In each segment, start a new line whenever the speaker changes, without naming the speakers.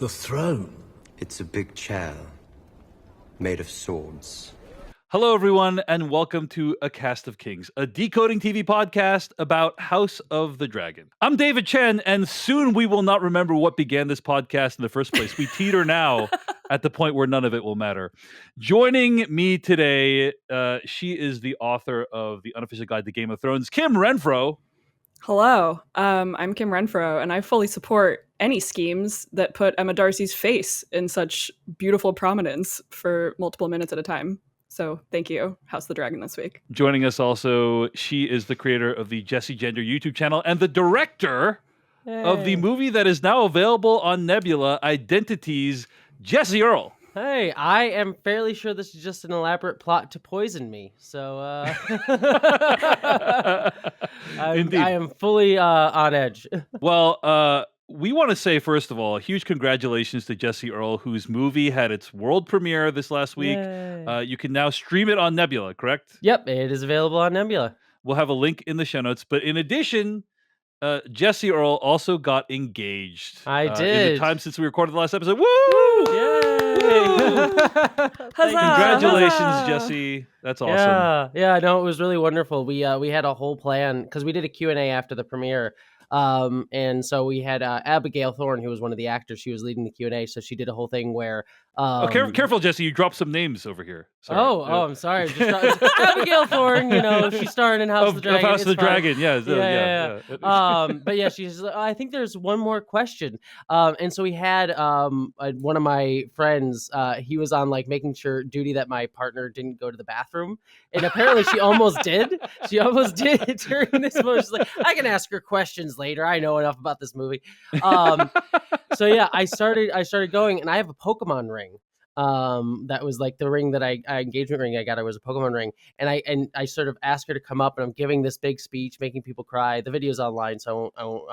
The throne?
It's a big chair made of swords.
Hello, everyone, and welcome to A Cast of Kings, a decoding TV podcast about House of the Dragon. I'm David Chen, and soon we will not remember what began this podcast in the first place. We teeter now at the point where none of it will matter. Joining me today, she is the author of The Unofficial Guide to Game of Thrones, Kim Renfro.
Hello, I'm Kim Renfro, and I fully support any schemes that put Emma Darcy's face in such beautiful prominence for multiple minutes at a time. So thank you, House of the Dragon, this week.
Joining us also, she is the creator of the Jessie Gender YouTube channel and the director of the movie that is now available on Nebula, Identities, Jessie Earl.
Hey, I am fairly sure this is just an elaborate plot to poison me. So I am fully on edge.
Well, we want to say, first of all, a huge congratulations to Jessie Earl, whose movie had its world premiere this last week. You can now stream it on Nebula, correct?
Yep, it is available on Nebula.
We'll have a link in the show notes. But in addition, Jessie Earl also got engaged.
I
In
did.
the time since we recorded the last episode. Woo! Congratulations, Jessie. That's awesome.
Yeah, no, it was really wonderful. We had a whole plan because we did a Q&A after the premiere. And so we had Abigail Thorne, who was one of the actors. She was leading the Q&A, so she did a whole thing where
careful, Jesse, you dropped some names over here. Sorry.
I'm sorry. Abigail Thorne, she's starring in House of the Dragon.
House of the Dragon,
yeah. But yeah, she's like, I think there's one more question. And so we had one of my friends, he was on like making sure duty that my partner didn't go to the bathroom. And apparently she almost did. She almost did during this movie. She's like, I can ask her questions later. I know enough about this movie. So yeah, I started going, and I have a Pokemon ring. That was like the ring that I engagement ring I got. It was a Pokemon ring, and I sort of asked her to come up, and I'm giving this big speech, making people cry. The video's online, so I won't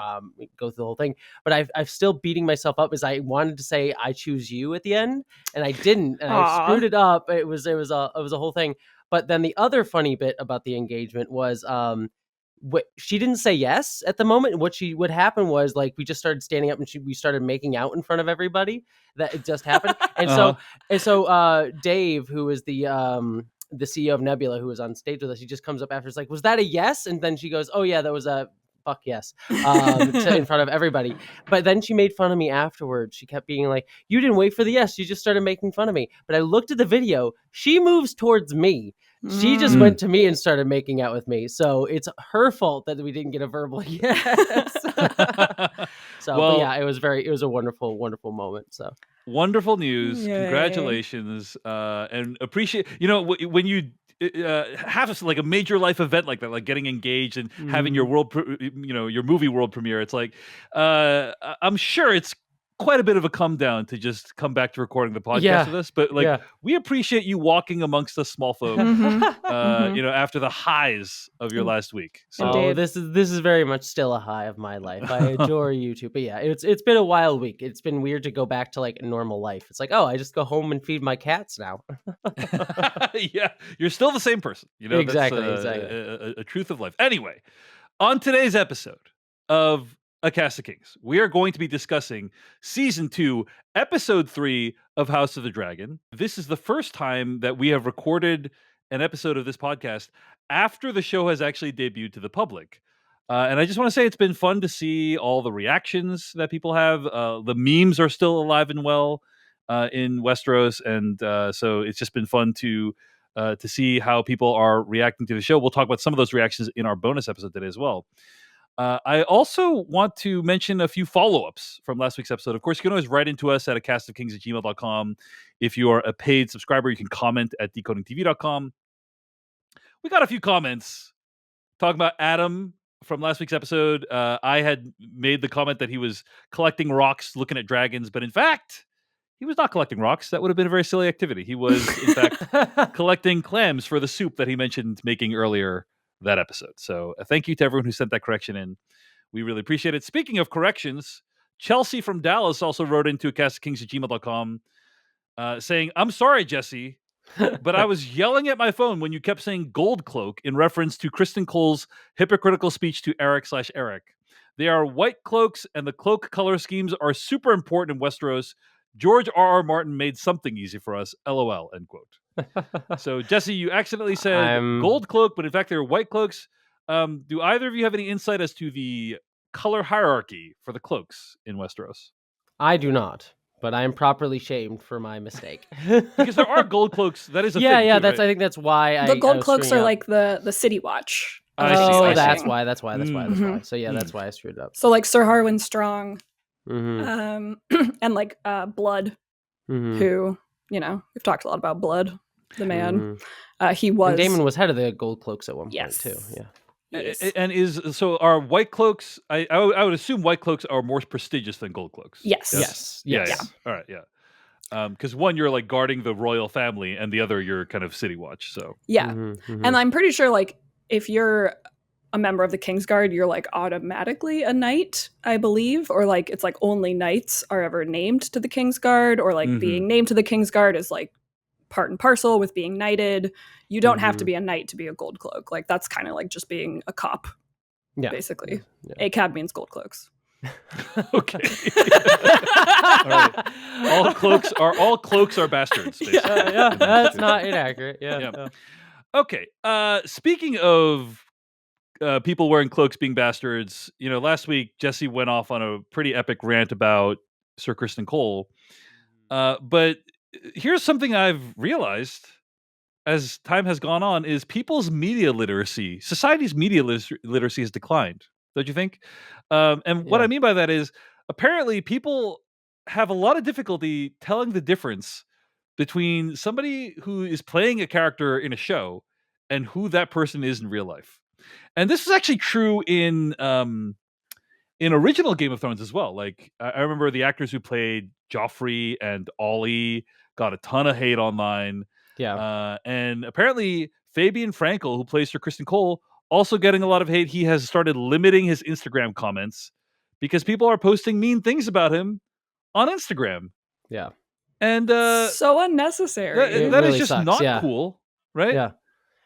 go through the whole thing. But I'm still beating myself up as I wanted to say I choose you at the end, and I didn't, and I screwed it up. It was a whole thing. But then the other funny bit about the engagement was she didn't say yes at the moment. What happened was like we just started standing up and we started making out in front of everybody. That it just happened. And so Dave, who is the CEO of Nebula, who was on stage with us, he just comes up after. It's like, was that a yes? And then she goes, oh yeah, that was a fuck yes, in front of everybody. But then she made fun of me afterwards. She kept being like, you didn't wait for the yes. You just started making fun of me. But I looked at the video. She moves towards me. She just went to me and started making out with me. So it's her fault that we didn't get a verbal yes. But yeah, it was a wonderful, wonderful moment. So
wonderful news.
Yay.
Congratulations. And appreciate, when you have like a major life event like that, like getting engaged and having your your movie world premiere. It's like, I'm sure it's quite a bit of a come down to just come back to recording the podcast with us, but we appreciate you walking amongst us small folk, after the highs of your last week. So
this is very much still a high of my life. I adore you too, but yeah, it's been a wild week. It's been weird to go back to like normal life. It's like, oh, I just go home and feed my cats now.
Yeah, you're still the same person.
Exactly.
A truth of life. Anyway, on today's episode of A Cast of Kings, we are going to be discussing Season 2, Episode 3 of House of the Dragon. This is the first time that we have recorded an episode of this podcast after the show has actually debuted to the public. And I just want to say it's been fun to see all the reactions that people have. The memes are still alive and well in Westeros, and so it's just been fun to see how people are reacting to the show. We'll talk about some of those reactions in our bonus episode today as well. I also want to mention a few follow-ups from last week's episode. Of course, you can always write into us at acastofkings@gmail.com. If you are a paid subscriber, you can comment at decodingtv.com. We got a few comments talking about Adam from last week's episode. I had made the comment that he was collecting rocks, looking at dragons, but in fact, he was not collecting rocks. That would have been a very silly activity. He was, in fact, collecting clams for the soup that he mentioned making earlier that episode. So thank you to everyone who sent that correction in. We really appreciate it. Speaking of corrections, Chelsea from Dallas also wrote into acastofkings@gmail.com saying, I'm sorry, Jesse, but I was yelling at my phone when you kept saying gold cloak in reference to Kristen Cole's hypocritical speech to Eric/Eric. They are white cloaks, and the cloak color schemes are super important in Westeros. George R.R. Martin made something easy for us. LOL, end quote. So, Jesse, you accidentally said gold cloak, but in fact, they're white cloaks. Do either of you have any insight as to the color hierarchy for the cloaks in Westeros?
I do not, but I am properly shamed for my mistake.
Because there are gold cloaks. That is a
yeah,
thing,
yeah.
too,
That's
right?
I think that's why
The gold
I was
cloaks
screwing
are
up.
like the city watch.
I see,
Oh,
I see.
that's why. That's why.
Mhm.
So yeah, that's why I screwed up.
So like Sir Harwin Strong,
Mm-hmm.
and like Blood,
Mm-hmm.
who, you know, we've talked a lot about Blood, the man.
Mm-hmm.
He was.
And Damon was head of the gold cloaks at one
Yes.
point too. Yeah.
Yes.
And are white cloaks? I would assume white cloaks are more prestigious than gold cloaks.
Yes.
Yeah. All right. Yeah. Because one, you're like guarding the royal family, and the other, you're kind of city watch. So
Yeah.
Mm-hmm.
And I'm pretty sure, like, if you're a member of the Kingsguard, you're like automatically a knight, I believe, or like it's like only knights are ever named to the Kingsguard, or like being named to the Kingsguard is like part and parcel with being knighted. You don't have to be a knight to be a gold cloak. Like that's kind of like just being a cop, basically.
Yeah.
ACAB means gold cloaks.
Okay. All right. All cloaks are bastards. Basically.
Yeah, that's not inaccurate. Yeah.
Okay. Speaking of people wearing cloaks being bastards, you know, last week Jesse went off on a pretty epic rant about Sir Criston Cole. But here's something I've realized as time has gone on: is people's media literacy, society's media literacy has declined. Don't you think? And what I mean by that is, apparently people have a lot of difficulty telling the difference between somebody who is playing a character in a show and who that person is in real life. And this is actually true in original Game of Thrones as well. Like I remember the actors who played Joffrey and Ollie got a ton of hate online.
Yeah.
And apparently Fabian Frankel, who plays Sir Criston Cole, also getting a lot of hate. He has started limiting his Instagram comments because people are posting mean things about him on Instagram.
Yeah.
And
so unnecessary.
That
really
is just
sucks,
not cool, right?
Yeah.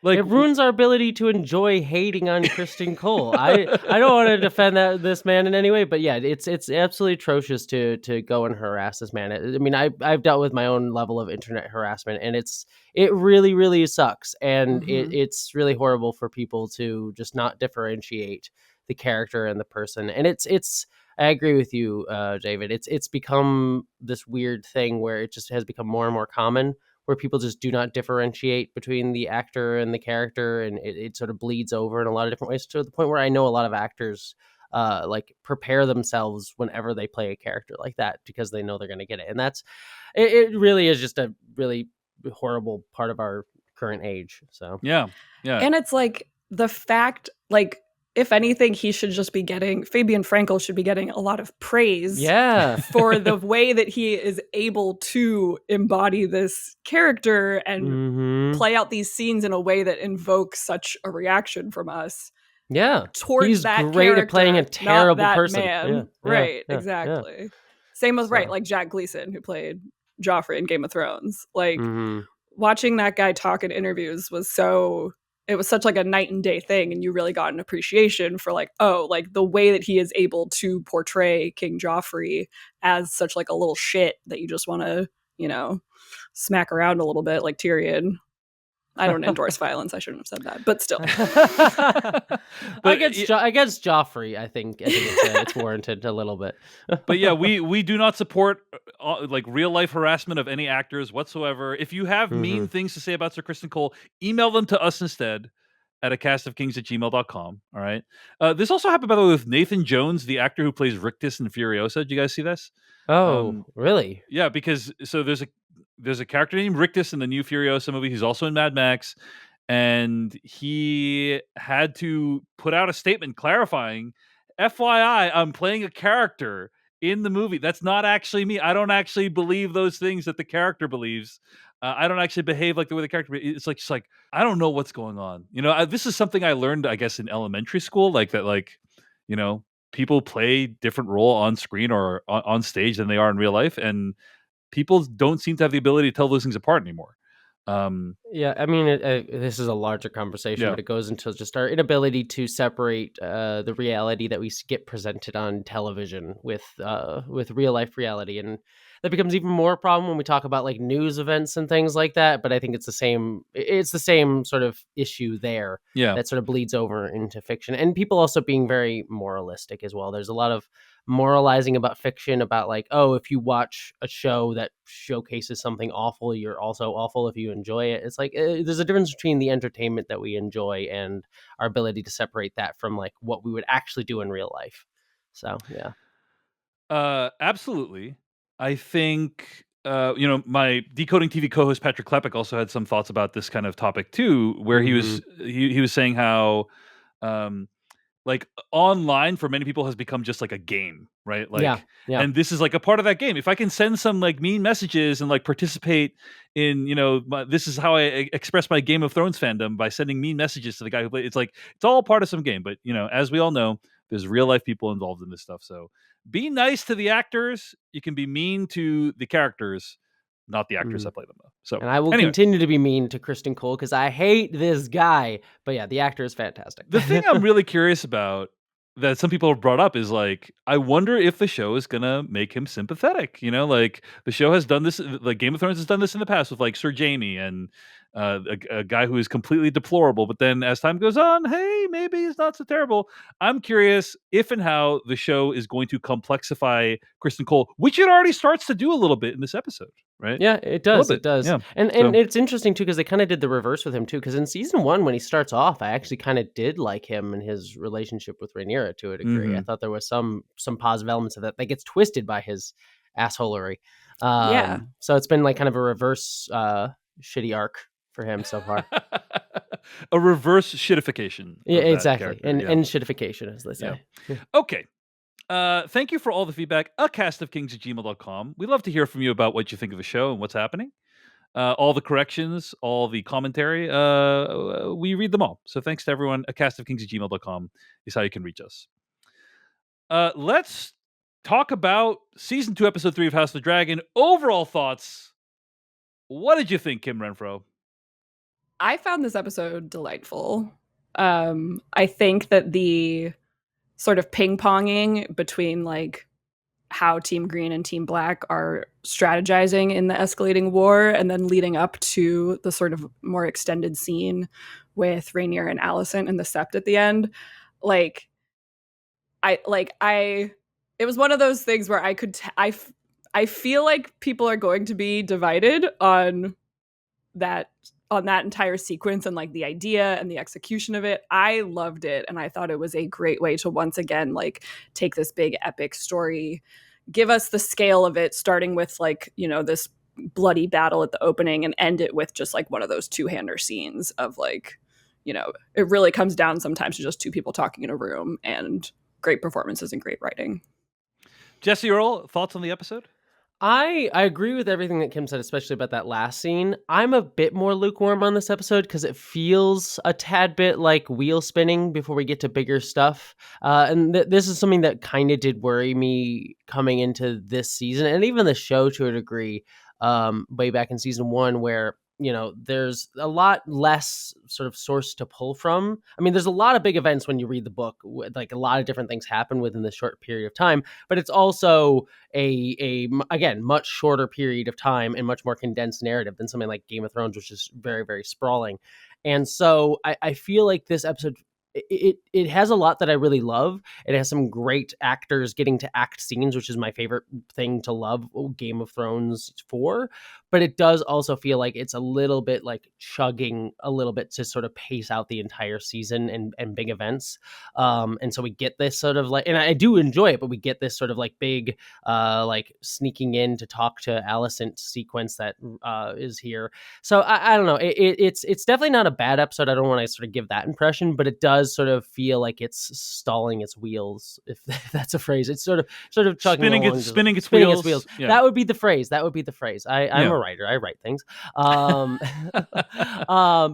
Like
it ruins our ability to enjoy hating on Criston Cole. I don't want to defend this man in any way, but yeah, it's absolutely atrocious to go and harass this man. I mean, I've dealt with my own level of internet harassment, and it really, really sucks, and it's really horrible for people to just not differentiate the character and the person. And it's I agree with you, David. It's become this weird thing where it just has become more and more common, where people just do not differentiate between the actor and the character, and it sort of bleeds over in a lot of different ways, to the point where I know a lot of actors like prepare themselves whenever they play a character like that because they know they're going to get it. And it really is just a really horrible part of our current age. So
yeah.
And it's like the fact, like, if anything, Fabian Frankel should be getting a lot of praise for the way that he is able to embody this character and play out these scenes in a way that invokes such a reaction from us.
Yeah.
Towards
He's
that
great
character,
at playing a terrible
not that
person.
Man.
Yeah,
right,
yeah,
exactly.
Yeah.
Same with, like Jack Gleason, who played Joffrey in Game of Thrones. Like, watching that guy talk in interviews was such like a night and day thing, and you really got an appreciation for like the way that he is able to portray King Joffrey as such like a little shit that you just want to, you know, smack around a little bit, like Tyrion. I don't endorse violence. I shouldn't have said that, but still.
But against Joffrey, I think it's warranted a little bit.
But yeah, we do not support like real life harassment of any actors whatsoever. If you have mean things to say about Sir Criston Cole, email them to us instead at acastofkings@gmail.com. All right. This also happened, by the way, with Nathan Jones, the actor who plays Rictus in Furiosa. Did you guys see this?
Oh, really?
Yeah, because so there's a character named Rictus in the new Furiosa movie. He's also in Mad Max, and he had to put out a statement clarifying, FYI, I'm playing a character in the movie. That's not actually me. I don't actually believe those things that the character believes. I don't actually behave like the way the character. It's like, just like, I don't know what's going on. You know, this is something I learned, I guess, in elementary school. Like that, like, you know, people play different role on screen or on stage than they are in real life, and people don't seem to have the ability to tell those things apart anymore.
Yeah, I mean, this is a larger conversation, but it goes into just our inability to separate the reality that we get presented on television with real life reality, and that becomes even more a problem when we talk about like news events and things like that. But I think it's the same. It's the same sort of issue there that sort of bleeds over into fiction, and people also being very moralistic as well. There's a lot of moralizing about fiction, about like, oh, if you watch a show that showcases something awful, you're also awful if you enjoy it. It's like there's a difference between the entertainment that we enjoy and our ability to separate that from like what we would actually do in real life. So yeah.
Absolutely. I think my Decoding TV co-host Patrick Klepek also had some thoughts about this kind of topic too, where he was saying how like online for many people has become just like a game, right? Like,
yeah.
and this is like a part of that game. If I can send some like mean messages and like participate in, this is how I express my Game of Thrones fandom, by sending mean messages to the guy who played. It's like it's all part of some game, but as we all know, there's real life people involved in this stuff. So be nice to the actors. You can be mean to the characters, not the actors that play them, though. So,
and I will continue to be mean to Kristen Cole because I hate this guy. But yeah, the actor is fantastic.
The thing I'm really curious about that some people have brought up is like, I wonder if the show is gonna make him sympathetic. Like the show has done this, like Game of Thrones has done this in the past with like Sir Jaime and a guy who is completely deplorable, but then as time goes on, hey, maybe he's not so terrible. I'm curious if and how the show is going to complexify Kristen Cole, which it already starts to do a little bit in this episode, right?
Yeah, it does. It does.
Yeah.
And it's interesting too because they kind of did the reverse with him too. Because in season 1, when he starts off, I actually kind of did like him and his relationship with Rhaenyra to a degree. I thought there was some positive elements of that gets twisted by his assholery. So it's been like kind of a reverse shitty arc for him so far.
A reverse shitification.
Yeah, exactly. And shitification, as they say.
Yeah. Okay. Thank you for all the feedback. acastofkings@gmail.com. We love to hear from you about what you think of the show and what's happening. All the corrections, all the commentary, we read them all. So thanks to everyone. acastofkings@gmail.com is how you can reach us. Let's talk about season 2, episode 3 of House of the Dragon. Overall thoughts. What did you think, Kim Renfro?
I found this episode delightful. I think that the sort of ping-ponging between like how Team Green and Team Black are strategizing in the escalating war, and then leading up to the sort of more extended scene with Rhaenyra and Alicent in the Sept at the end, it was one of those things where I feel like people are going to be divided on that entire sequence and like the idea and the execution of it. I loved it, and I thought it was a great way to once again like take this big epic story, give us the scale of it, starting with like this bloody battle at the opening, and end it with just like one of those two-hander scenes of like it really comes down sometimes to just two people talking in a room, and great performances and great writing.
Jessie Earl, thoughts on the episode?
I agree with everything that Kim said, especially about that last scene. I'm a bit more lukewarm on this episode because it feels a tad bit like wheel spinning before we get to bigger stuff. And this is something that kind of did worry me coming into this season, and even the show to a degree, way back in season 1, where there's a lot less sort of source to pull from. I mean, there's a lot of big events when you read the book, like a lot of different things happen within this short period of time, but it's also again, much shorter period of time and much more condensed narrative than something like Game of Thrones, which is very, very sprawling. And so I feel like this episode, it has a lot that I really love. It has some great actors getting to act scenes, which is my favorite thing to love Game of Thrones for. But it does also feel like it's a little bit like chugging a little bit to sort of pace out the entire season and big events. And so we get this sort of like, and I do enjoy it, but we get this sort of like big, like sneaking in to talk to Alicent sequence that is here. So I don't know. It's definitely not a bad episode. I don't want to sort of give that impression, but it does sort of feel like it's stalling its wheels, if that's a phrase. It's sort of chugging
spinning its wheels.
Yeah. That would be the phrase. I'm a writer. I write things. But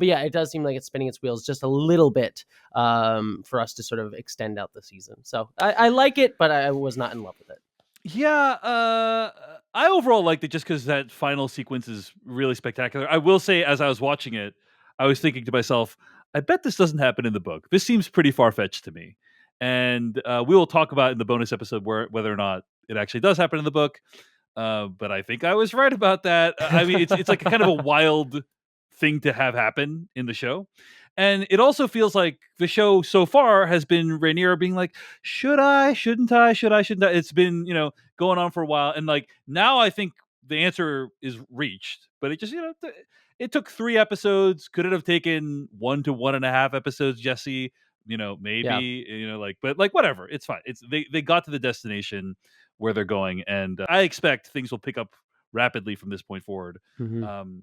yeah, it does seem like it's spinning its wheels just a little bit for us to sort of extend out the season. So I like it, but I was not in love with it.
Yeah, I overall liked it just because that final sequence is really spectacular. I will say, as I was watching it, I was thinking to myself, I bet this doesn't happen in the book. This seems pretty far fetched to me. And we will talk about in the bonus episode whether or not it actually does happen in the book. But I think I was right about that. I mean, it's like a kind of a wild thing to have happen in the show. And it also feels like the show so far has been Rhaenyra being like, should I, shouldn't I, should I, shouldn't I? It's been, going on for a while. And like now I think the answer is reached, but it just, it took 3 episodes. Could it have taken 1 to 1.5 episodes, Jesse?
Yeah.
Maybe, but like whatever, it's fine. They got to the destination where they're going. And I expect things will pick up rapidly from this point forward.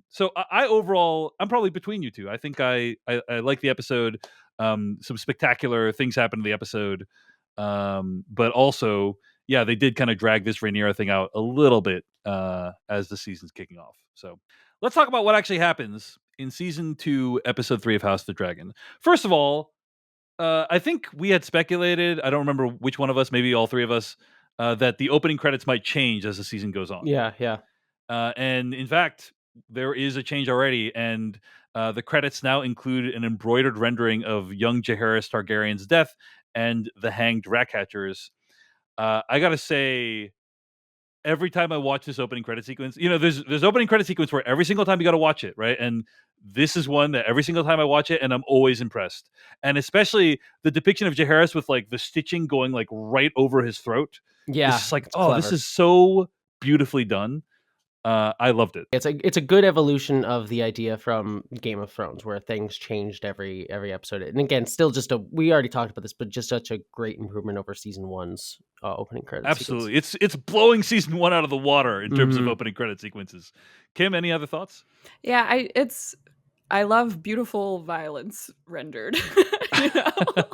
So I overall, I'm probably between you two. I think I like the episode. Some spectacular things happen in the episode, but also, yeah, they did kind of drag this Rhaenyra thing out a little bit as the season's kicking off. So let's talk about what actually happens in season 2, episode 3 of House of the Dragon. First of all, I think we had speculated. I don't remember which one of us, maybe all 3 of us, that the opening credits might change as the season goes on.
Yeah.
And in fact, there is a change already, and the credits now include an embroidered rendering of young Jaehaerys Targaryen's death and the hanged ratcatchers. I gotta say, every time I watch this opening credit sequence, there's opening credit sequence where every single time you got to watch it, right? And this is one that every single time I watch it, and I'm always impressed. And especially the depiction of Jaehaerys with like the stitching going like right over his throat.
Yeah.
It's just like,
it's
oh, this
clever.
is so beautifully done. I loved it.
It's a good evolution of the idea from Game of Thrones, where things changed every episode. And again, still we already talked about this, but just such a great improvement over season 1's opening credits.
Absolutely, it's blowing season 1 out of the water in terms of opening credit sequences. Kim, any other thoughts?
Yeah, I love beautiful violence rendered.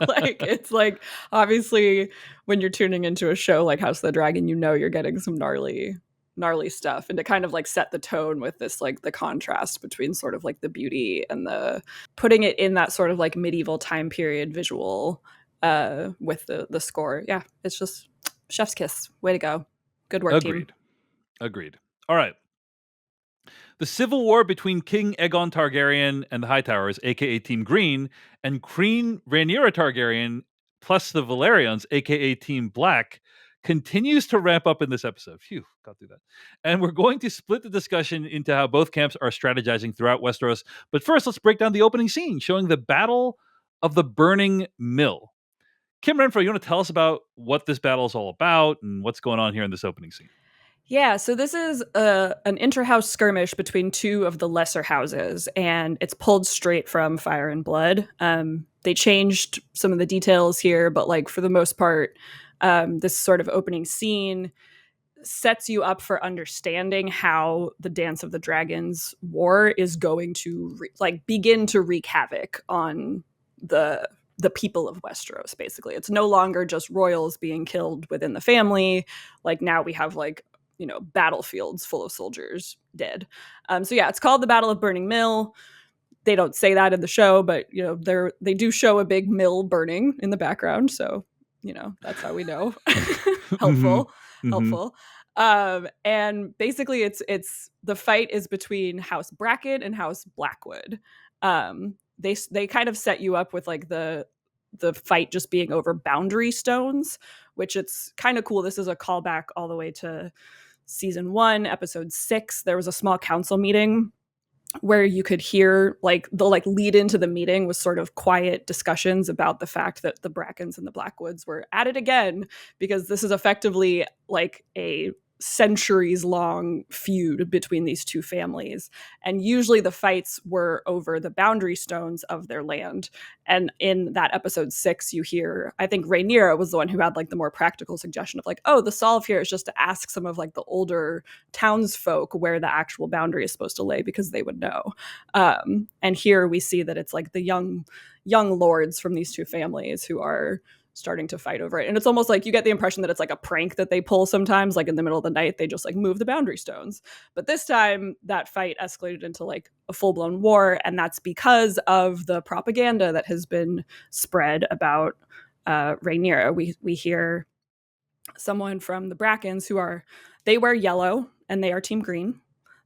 Like it's like obviously when you're tuning into a show like House of the Dragon, you're getting some gnarly stuff, and to kind of like set the tone with this like the contrast between sort of like the beauty and the putting it in that sort of like medieval time period visual with the score. Yeah, it's just chef's kiss. Way to go. Good work, team.
Agreed. All right. The civil war between King Aegon Targaryen and the Hightowers, aka Team Green, and Queen Rhaenyra Targaryen, plus the Valerians, aka Team Black, continues to ramp up in this episode. Phew, got through that. And we're going to split the discussion into how both camps are strategizing throughout Westeros. But first, let's break down the opening scene, showing the Battle of the Burning Mill. Kim Renfro, you want to tell us about what this battle is all about and what's going on here in this opening scene?
Yeah, so this is an inter-house skirmish between 2 of the lesser houses, and it's pulled straight from Fire and Blood. They changed some of the details here, but like for the most part, this sort of opening scene sets you up for understanding how the Dance of the Dragons war is going to begin to wreak havoc on the people of Westeros. Basically, it's no longer just royals being killed within the family. Like now we have like battlefields full of soldiers dead. So yeah, it's called the Battle of Burning Mill. They don't say that in the show, but they do show a big mill burning in the background. So that's how we know. Helpful. And basically, it's the fight is between House Bracken and House Blackwood. They kind of set you up with like the fight just being over boundary stones, which it's kind of cool. This is a callback all the way to season 1, episode 6. There was a small council meeting where you could hear like the lead into the meeting was sort of quiet discussions about the fact that the Brackens and the Blackwoods were at it again, because this is effectively like a centuries long feud between these 2 families, and usually the fights were over the boundary stones of their land. And in that episode 6, you hear, I think Rhaenyra was the one who had like the more practical suggestion of like, oh, the solve here is just to ask some of like the older townsfolk where the actual boundary is supposed to lay, because they would know. And here we see that it's like the young lords from these 2 families who are starting to fight over it. And it's almost like you get the impression that it's like a prank that they pull sometimes, like in the middle of the night, they just like move the boundary stones. But this time that fight escalated into like a full-blown war. And that's because of the propaganda that has been spread about Rhaenyra. We hear someone from the Brackens they wear yellow and they are Team Green.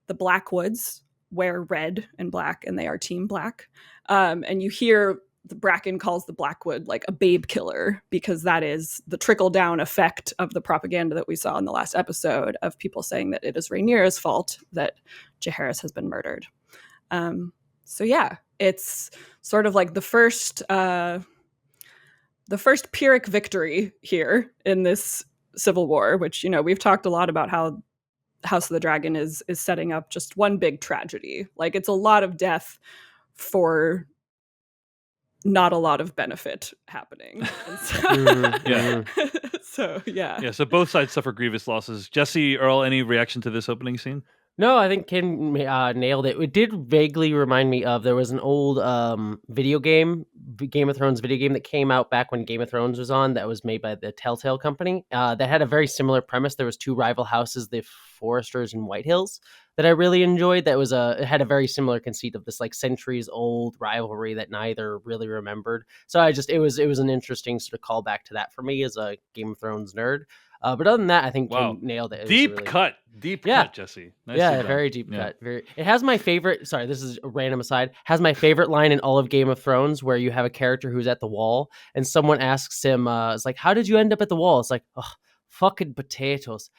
The Blackwoods wear red and black and they are Team Black. And you hear the Bracken calls the Blackwood like a babe killer because that is the trickle down effect of the propaganda that we saw in the last episode of people saying that it is Rhaenyra's fault that Jaehaerys has been murdered. So yeah, it's sort of like the first Pyrrhic victory here in this civil war, which, you know, we've talked a lot about how House of the Dragon is setting up just one big tragedy. Like, it's a lot of death for not a lot of benefit happening. And so, yeah.
So both sides suffer grievous losses. Jessie, Earl, any reaction to this opening scene?
No, I think Kim nailed it. It did vaguely remind me of, there was an old video game, Game of Thrones video game that came out back when Game of Thrones was on, that was made by the Telltale company, that had a very similar premise. There was two rival houses, the Foresters and Whitehills, that I really enjoyed. That was it had a very similar conceit of this like centuries old rivalry that neither really remembered. So it was an interesting sort of callback to that for me as a Game of Thrones nerd. But other than that, I think Kim nailed it.
Deep cut, Jesse. Nice,
very deep cut. It has my favorite. Sorry, this is a random aside. Has my favorite line in all of Game of Thrones, where you have a character who's at the wall, and someone asks him, "It's like, how did you end up at the wall?" It's like, "Oh, fucking potatoes."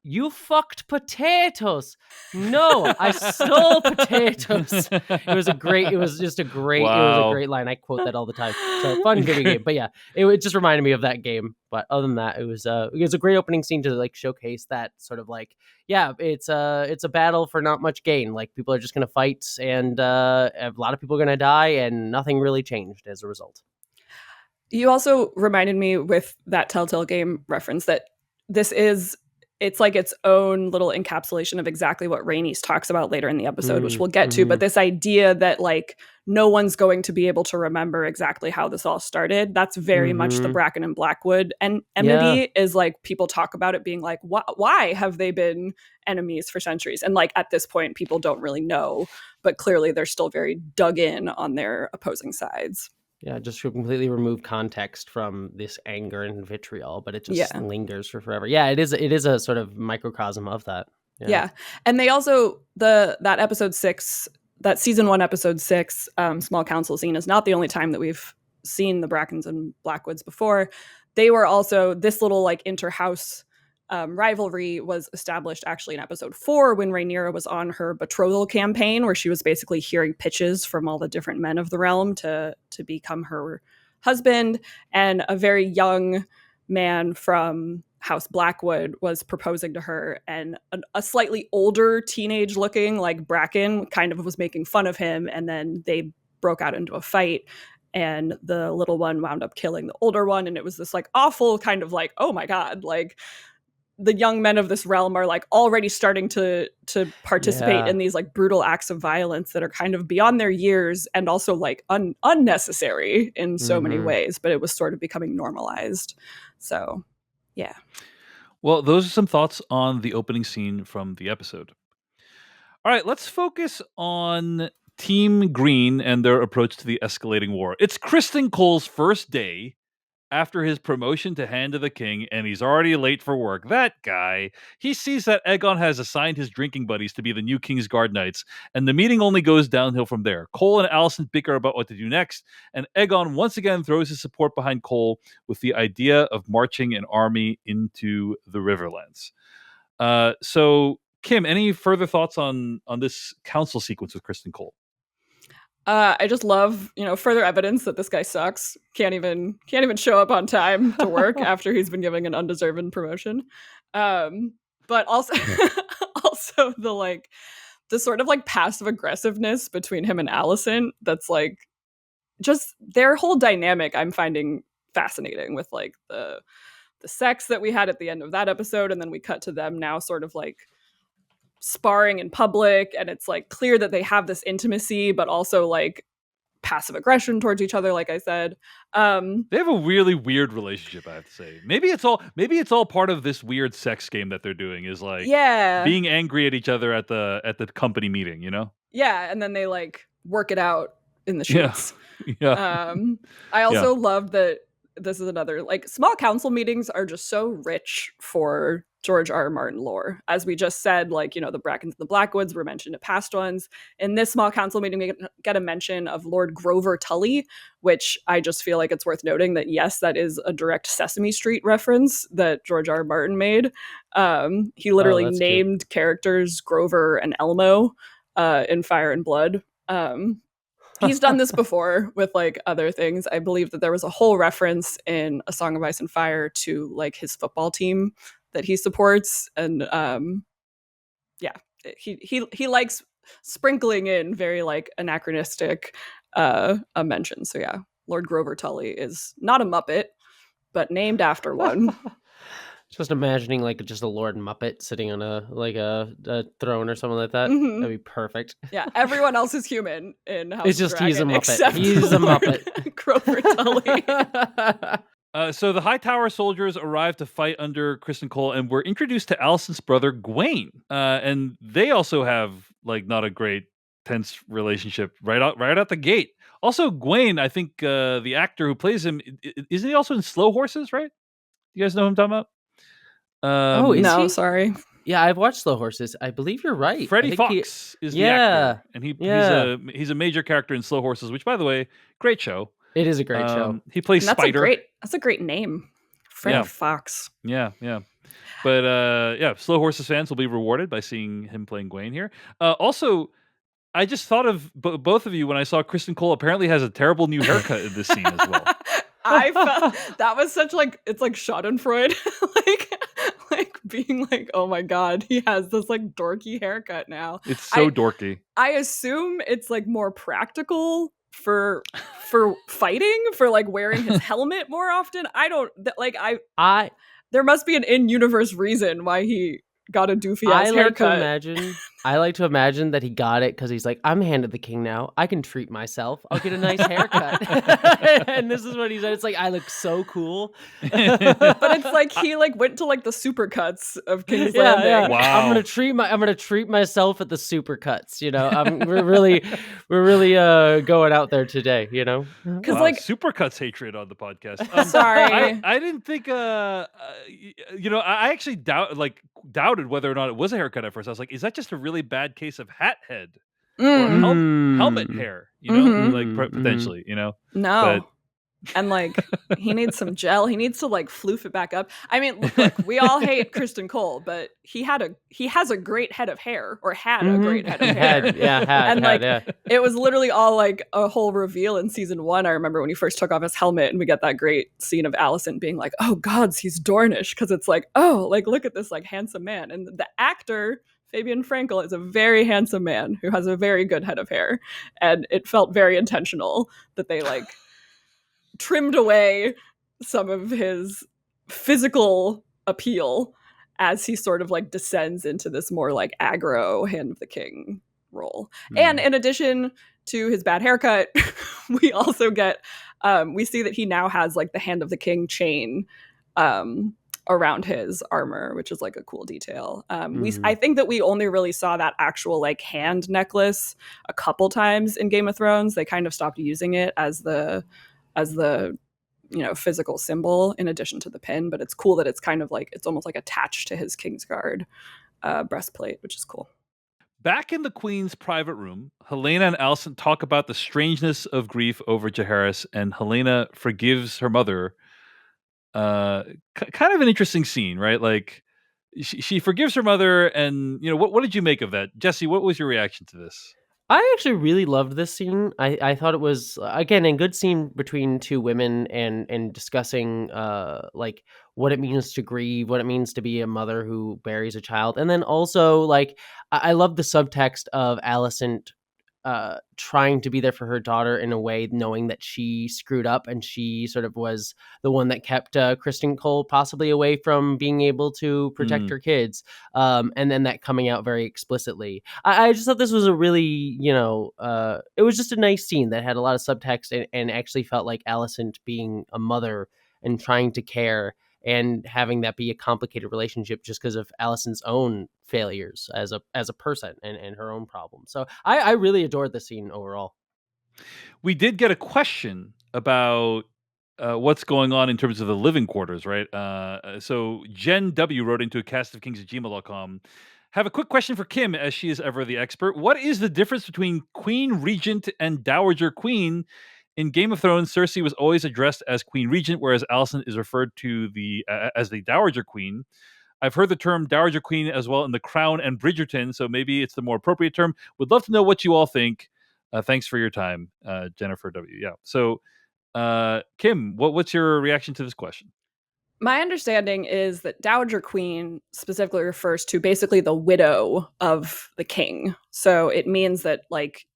You fucked potatoes. No, I stole potatoes. It was just a great line. I quote that all the time. So fun video game. But yeah, it just reminded me of that game. But other than that, it was a great opening scene to like showcase that sort of like, yeah, it's a battle for not much gain. Like, people are just gonna fight, and a lot of people are gonna die, and nothing really changed as a result.
You also reminded me with that Telltale game reference that it's like its own little encapsulation of exactly what Rhaenys talks about later in the episode, which we'll get to. But this idea that like no one's going to be able to remember exactly how this all started, that's very much the Bracken and Blackwood and enmity. Is like, people talk about it being like, why have they been enemies for centuries? And like at this point, people don't really know, but clearly they're still very dug in on their opposing sides.
Yeah, just to completely remove context from this anger and vitriol, but it just lingers for forever. Yeah, it is a sort of microcosm of that.
Yeah. And they also, that episode 6, that season 1, episode 6, small council scene is not the only time that we've seen the Brackens and Blackwoods before. They were also, this little like inter-house rivalry was established actually in episode 4 when Rhaenyra was on her betrothal campaign, where she was basically hearing pitches from all the different men of the realm to become her husband. And a very young man from House Blackwood was proposing to her, and a slightly older teenage looking like Bracken kind of was making fun of him, and then they broke out into a fight. And the little one wound up killing the older one. And it was this like awful kind of like, oh my God, like the young men of this realm are like already starting to participate in these like brutal acts of violence that are kind of beyond their years and also like unnecessary in so many ways, but it was sort of becoming normalized. So, yeah.
Well, those are some thoughts on the opening scene from the episode. All right, let's focus on Team Green and their approach to the escalating war. It's Criston Cole's first day after his promotion to Hand of the King, and he's already late for work. That guy. He sees that Aegon has assigned his drinking buddies to be the new King's Guard Knights, and the meeting only goes downhill from there. Cole and Alicent bicker about what to do next, and Aegon once again throws his support behind Cole with the idea of marching an army into the Riverlands. So, Kim, any further thoughts on this council sequence with Criston Cole?
I just love, further evidence that this guy sucks. Can't even show up on time to work after he's been given an undeserved promotion. But also, also the sort of like passive aggressiveness between him and Alicent. That's like just their whole dynamic. I'm finding fascinating with like the sex that we had at the end of that episode, and then we cut to them now, sort of like sparring in public, and it's like clear that they have this intimacy, but also like passive aggression towards each other, like I said.
They have a really weird relationship, I have to say. Maybe it's all part of this weird sex game that they're doing, is like being angry at each other at the company meeting,
Yeah, and then they like work it out in the sheets.
Yeah.
I also love that this is another, like, small council meetings are just so rich for George R. R. Martin lore. As we just said, like, the Brackens and the Blackwoods were mentioned in past ones. In this small council meeting, we get a mention of Lord Grover Tully, which I just feel like it's worth noting that, yes, that is a direct Sesame Street reference that George R. R. Martin made. He literally named characters Grover and Elmo in Fire and Blood. He's done this before with like other things. I believe that there was a whole reference in A Song of Ice and Fire to like his football team that he supports, and he likes sprinkling in very like anachronistic mentions. So yeah, Lord Grover Tully is not a Muppet, but named after one.
Just imagining like just a Lord Muppet sitting on a throne or something like that.
Mhm.
That'd be perfect.
Yeah, everyone else is human in House
It's
of
just he's a
Dragon,
Muppet.
except
He's a
Lord
Muppet.
Grover Tully.
So the High Tower soldiers arrived to fight under Kristen Cole and were introduced to Alicent's brother Gwaine. And they also have like not a great tense relationship right out the gate. Also, Gwaine, I think the actor who plays him, isn't he also in Slow Horses, right? You guys know who I'm talking about?
Oh, is
No,
he?
sorry.
Yeah, I've watched Slow Horses. I believe you're right.
Freddie
I think
Fox is the actor, and
yeah.
he's a major character in Slow Horses, which, by the way, great show.
It is a great show.
He plays
And
Spider.
that's a great name, Freddie Fox.
Yeah. But Slow Horses fans will be rewarded by seeing him playing Gwaine here. Also, I just thought of both of you when I saw Kristen Cole apparently has a terrible new haircut in this scene as well.
I felt that was such like, it's like Schadenfreude, like being like, oh my god, he has this like dorky haircut now.
It's so dorky.
I assume it's like more practical for fighting, for like wearing his helmet more often. I don't like I there must be an in-universe reason why he got a doofy ass haircut.
I like to imagine that he got it because he's like, I'm Hand of the King now. I can treat myself. I'll get a nice haircut. And this is what he said. It's like, I look so cool.
But it's like he like went to like the supercuts of King's Landing.
Yeah.
Wow.
I'm gonna treat myself at the supercuts. We're really going out there today.
Because like
Supercuts hatred on the podcast.
Sorry,
I didn't think. I actually doubted whether or not it was a haircut at first. I was like, is that just a really bad case of hat head or helmet hair? Potentially.
No.
But
and like he needs some gel. He needs to like floof it back up. I mean, look, we all hate Kristen Cole, but he has a great head of hair, or had a great head of hair. It was literally all like a whole reveal in season 1. I remember when he first took off his helmet and we get that great scene of Alicent being like, oh gods, he's Dornish, because it's like, oh, like look at this like handsome man. And the actor Fabian Frankel is a very handsome man who has a very good head of hair, and it felt very intentional that they like trimmed away some of his physical appeal as he sort of like descends into this more like aggro Hand of the King role. And in addition to his bad haircut, we also get we see that he now has like the Hand of the King chain around his armor, which is like a cool detail. I think that we only really saw that actual like hand necklace a couple times in Game of Thrones. They kind of stopped using it as the physical symbol in addition to the pin, but it's cool that it's kind of like, it's almost like attached to his Kingsguard breastplate, which is cool.
Back in the Queen's private room, Helena and Alicent talk about the strangeness of grief over Jaehaerys, and Helena forgives her mother. Kind of an interesting scene, right? Like she forgives her mother, and what did you make of that, Jesse? What was your reaction to this?
I actually really loved this scene. I thought it was, again, a good scene between two women and discussing like what it means to grieve, what it means to be a mother who buries a child. And then also like I love the subtext of Alicent trying to be there for her daughter in a way, knowing that she screwed up and she sort of was the one that kept Kristen Cole possibly away from being able to protect her kids. And then that coming out very explicitly. I just thought this was a really, it was just a nice scene that had a lot of subtext and actually felt like Alicent being a mother and trying to care and having that be a complicated relationship just because of Alicent's own failures as a person and her own problems. So I really adored the scene overall.
We did get a question about what's going on in terms of the living quarters, right? So Jen W wrote into a castofkings@gmail.com. Have a quick question for Kim, as she is ever the expert. What is the difference between Queen Regent and Dowager Queen? In Game of Thrones, Cersei was always addressed as Queen Regent, whereas Alicent is referred to as the Dowager Queen. I've heard the term Dowager Queen as well in The Crown and Bridgerton, so maybe it's the more appropriate term. Would love to know what you all think. Thanks for your time, Jennifer W. Yeah. So, Kim, what's your reaction to this question?
My understanding is that Dowager Queen specifically refers to basically the widow of the king. So it means that, like,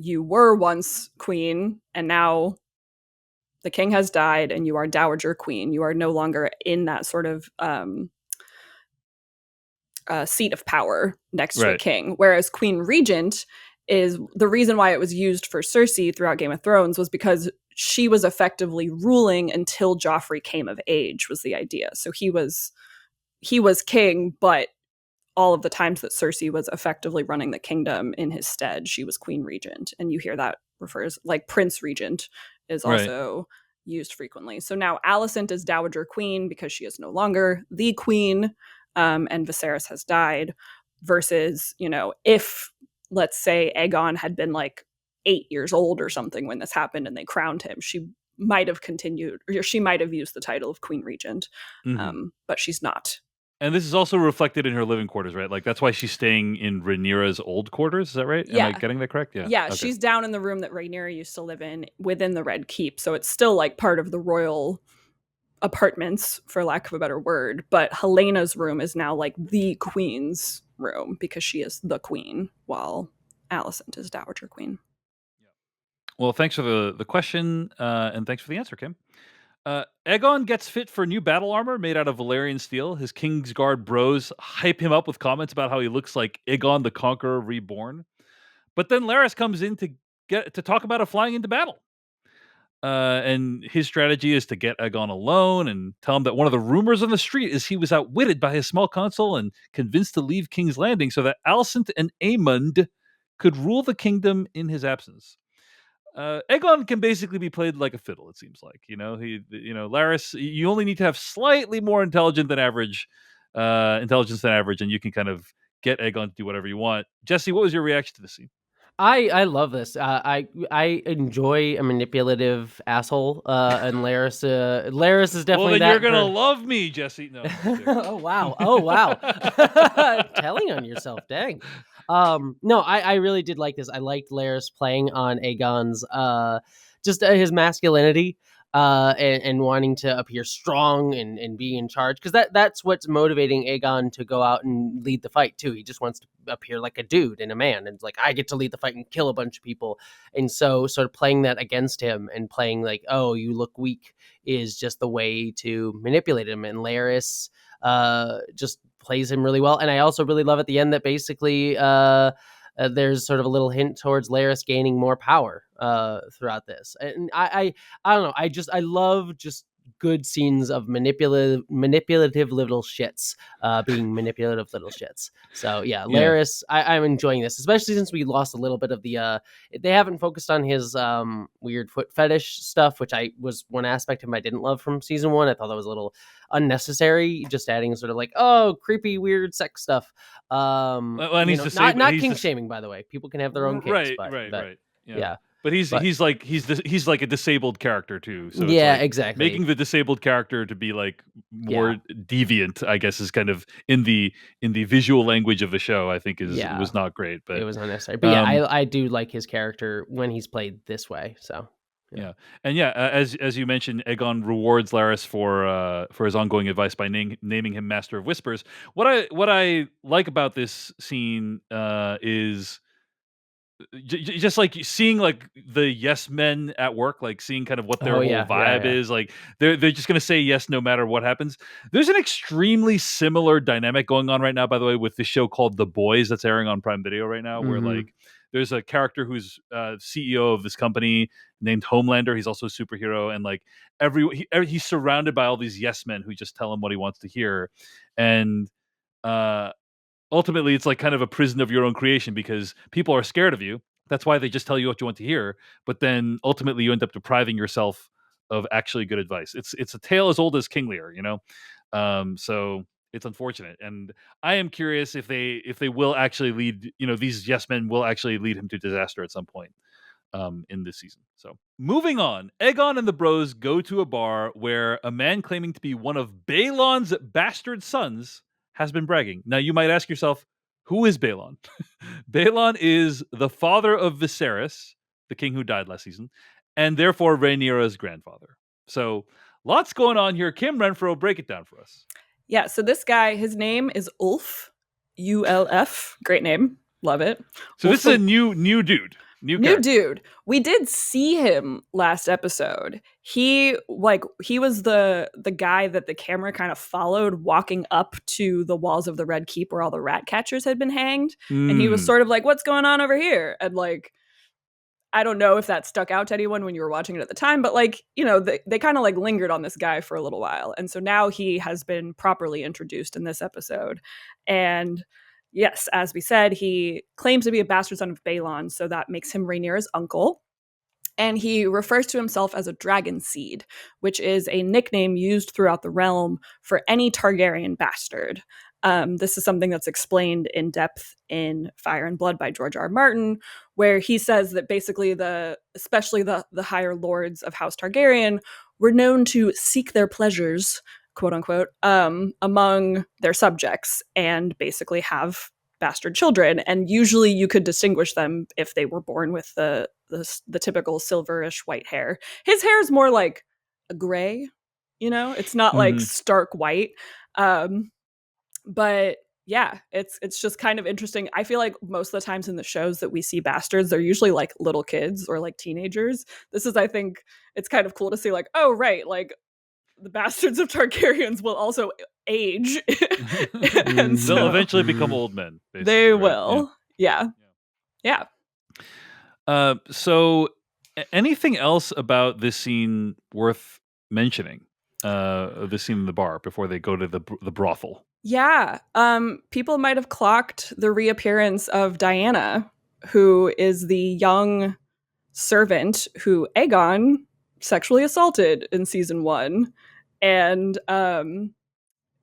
you were once queen and now the king has died and you are Dowager Queen. You are no longer in that sort of seat of power next to a king. Whereas Queen Regent is the reason why it was used for Cersei throughout Game of Thrones was because she was effectively ruling until Joffrey came of age, was the idea. So he was king, but all of the times that Cersei was effectively running the kingdom in his stead, she was Queen Regent. And you hear that refers, like, Prince Regent is also used frequently. So now Alicent is Dowager Queen because she is no longer the queen, and Viserys has died, versus, if, let's say, Aegon had been like 8 years old or something when this happened and they crowned him, she might have continued, or she might have used the title of Queen Regent, but she's not.
And this is also reflected in her living quarters, right? Like, that's why she's staying in Rhaenyra's old quarters. Is that right?
Yeah.
Am I getting that correct? Yeah.
Yeah,
Okay.
she's down in the room that Rhaenyra used to live in within the Red Keep. So it's still like part of the royal apartments, for lack of a better word. But Helena's room is now like the queen's room because she is the queen, while Alicent is Dowager Queen.
Well, thanks for the question, and thanks for the answer, Kim. Aegon gets fit for new battle armor made out of Valyrian steel. His Kingsguard bros hype him up with comments about how he looks like Aegon the Conqueror reborn. But then Larys comes in to talk about flying into battle. And his strategy is to get Aegon alone and tell him that one of the rumors on the street is he was outwitted by his small consul and convinced to leave King's Landing so that Alicent and Aemond could rule the kingdom in his absence. Aegon can basically be played like a fiddle. It seems like, Larys. You only need to have slightly more intelligence than average, and you can kind of get Aegon to do whatever you want. Jesse, what was your reaction to the scene?
I love this. I enjoy a manipulative asshole, and Larys is definitely
well, then
that.
You're gonna love me, Jesse. No.
Oh wow! Telling on yourself, dang. No, I really did like this. I liked Larys playing on Aegon's just his masculinity, and wanting to appear strong and be in charge, because that's what's motivating Aegon to go out and lead the fight too. He just wants to appear like a dude and a man, and it's like, I get to lead the fight and kill a bunch of people. And so sort of playing that against him and playing like, oh, you look weak, is just the way to manipulate him. And Larys just plays him really well. And I also really love at the end that basically there's sort of a little hint towards Larys gaining more power throughout this. And I don't know. I love just good scenes of manipulative little shits being manipulative little shits. So yeah, Larys, I'm enjoying this, especially since we lost a little bit of the they haven't focused on his weird foot fetish stuff, which was one aspect of him I didn't love from season 1. I thought that was a little unnecessary, just adding sort of like, oh, creepy weird sex stuff.
And he's
not kink shaming, by the way. People can have their own kinks,
right.
Yeah.
But he's like a disabled character too. So
yeah,
it's like
exactly.
Making the disabled character to be like more deviant, I guess, is kind of in the visual language of the show, I think was not great. But
it was unnecessary. But I do like his character when he's played this way. So
yeah. And as you mentioned, Aegon rewards Larys for his ongoing advice by naming him Master of Whispers. What I like about this scene is just like seeing like the yes men at work, like seeing kind of what their whole vibe is. Like they're just gonna say yes no matter what happens. There's an extremely similar dynamic going on right now, by the way, with the show called The Boys that's airing on Prime Video right now, where like there's a character who's CEO of this company named Homelander. He's also a superhero, and like he's surrounded by all these yes men who just tell him what he wants to hear, and ultimately, it's like kind of a prison of your own creation because people are scared of you. That's why they just tell you what you want to hear. But then ultimately, you end up depriving yourself actually good advice. It's a tale as old as King Lear, so it's unfortunate, and I am curious if they will actually lead, these yes men will actually lead him to disaster at some point in this season. So moving on, Aegon and the bros go to a bar where a man claiming to be one of Balon's bastard sons has been bragging. Now you might ask yourself, who is Balon? Balon is the father of Viserys, the king who died last season, and therefore Rhaenyra's grandfather. So lots going on here. Kim Renfro, break it down for us.
Yeah, so this guy, his name is Ulf, ULF. Great name. Love it.
So this is a new dude. New
dude. We did see him last episode. He was the guy that the camera kind of followed walking up to the walls of the Red Keep where all the rat catchers had been hanged. And he was sort of like, what's going on over here? And like, I don't know if that stuck out to anyone when you were watching it at the time, but like, they kind of like lingered on this guy for a little while. And so now he has been properly introduced in this episode. And yes, as we said, he claims to be a bastard son of Balon, so that makes him Rhaenyra's uncle. And he refers to himself as a dragon seed, which is a nickname used throughout the realm for any Targaryen bastard. This is something that's explained in depth in Fire and Blood by George R. Martin, where he says that basically especially the higher lords of House Targaryen were known to seek their pleasures, quote unquote, among their subjects and basically have bastard children. And usually you could distinguish them if they were born with the typical silverish white hair. His hair is more like a gray, it's not like stark white. But yeah, it's just kind of interesting. I feel like most of the times in the shows that we see bastards, they're usually like little kids or like teenagers. This is, I think, it's kind of cool to see like, oh, right, like the bastards of Targaryens will also age. And
they'll eventually become old men.
They will. Yeah.
So anything else about this scene worth mentioning? This scene in the bar before they go to the brothel?
Yeah. People might have clocked the reappearance of Diana, who is the young servant who Aegon sexually assaulted in season 1. And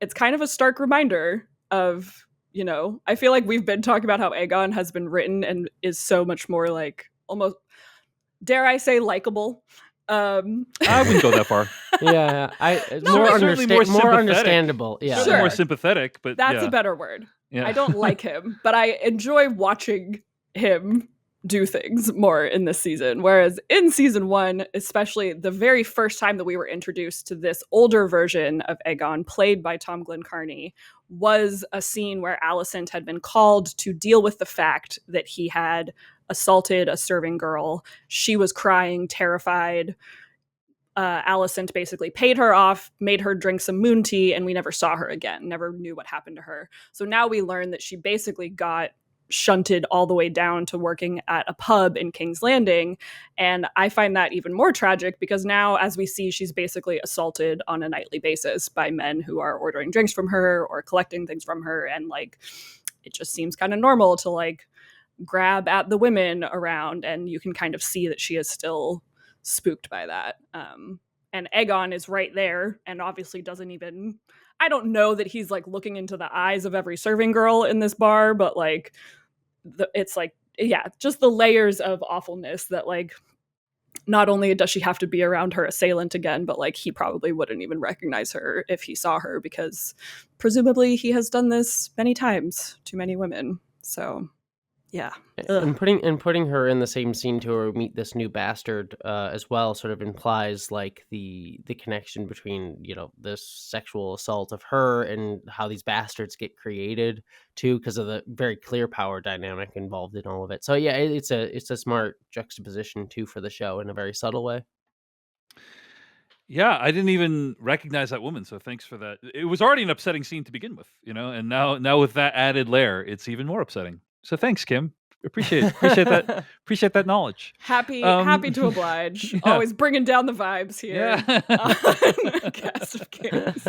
it's kind of a stark reminder of, I feel like we've been talking about how Aegon has been written and is so much more like almost, dare I say, likable.
I wouldn't go that far.
Yeah, more understandable. Yeah,
sure. More sympathetic, but
that's a better word.
Yeah.
I don't like him, but I enjoy watching him do things more in this season. Whereas in season 1, especially the very first time that we were introduced to this older version of Aegon, played by Tom Glencarney, was a scene where Alicent had been called to deal with the fact that he had assaulted a serving girl. She was crying, terrified. Alicent basically paid her off, made her drink some moon tea, and we never saw her again, never knew what happened to her. So now we learn that she basically got shunted all the way down to working at a pub in King's Landing. And I find that even more tragic because now, as we see, she's basically assaulted on a nightly basis by men who are ordering drinks from her or collecting things from her. And like, it just seems kind of normal to like grab at the women around, and you can kind of see that she is still spooked by that. And Aegon is right there and obviously doesn't even, I don't know that he's like looking into the eyes of every serving girl in this bar, but like it's like, yeah, just the layers of awfulness that like, not only does she have to be around her assailant again, but like he probably wouldn't even recognize her if he saw her because presumably he has done this many times to many women. So yeah.
And putting her in the same scene to her meet this new bastard as well sort of implies like the connection between, this sexual assault of her and how these bastards get created too, because of the very clear power dynamic involved in all of it. So yeah, it's a smart juxtaposition too for the show in a very subtle way.
Yeah, I didn't even recognize that woman, so thanks for that. It was already an upsetting scene to begin with, and now with that added layer, it's even more upsetting. So thanks, Kim. Appreciate that. Appreciate that knowledge.
Happy to oblige. Yeah. Always bringing down the vibes here. On Cast of Kings.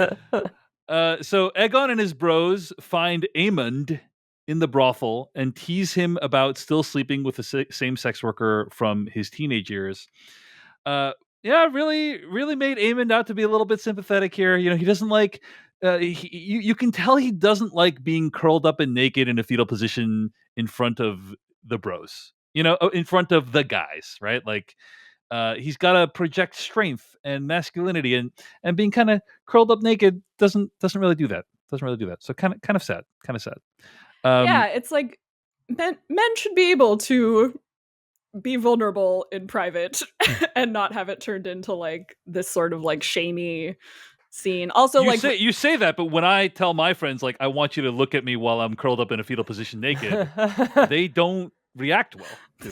So Aegon and his bros find Aemond in the brothel and tease him about still sleeping with a same sex worker from his teenage years. really made Aemond out to be a little bit sympathetic here. He doesn't like. You can tell he doesn't like being curled up and naked in a fetal position in front of the bros. In front of the guys, right? Like, he's got to project strength and masculinity, and being kind of curled up naked doesn't really do that. So kind of sad.
Yeah, it's like men should be able to be vulnerable in private and not have it turned into like this sort of like shamey scene. Also,
you say that, but when I tell my friends like I want you to look at me while I'm curled up in a fetal position naked, they don't react well.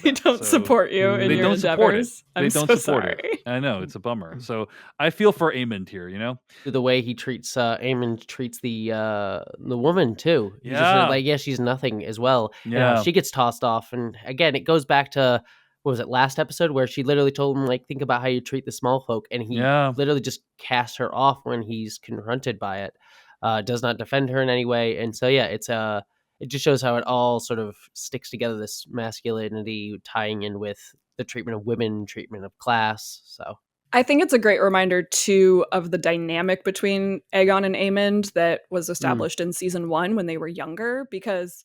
They don't support you in your endeavors.
They don't support it. I know, it's a bummer. So I feel for Aemond here.
The way he treats Aemond treats the woman too. He's
Yeah.
just like, she's nothing as well.
Yeah.
She gets tossed off, and again, it goes back to what was it, last episode, where she literally told him like, think about how you treat the small folk, and he literally just casts her off when he's confronted by it. Does not defend her in any way, and so it just shows how it all sort of sticks together, this masculinity tying in with the treatment of women, treatment of class. So
I think it's a great reminder too of the dynamic between Aegon and Aemond that was established in season 1 when they were younger, because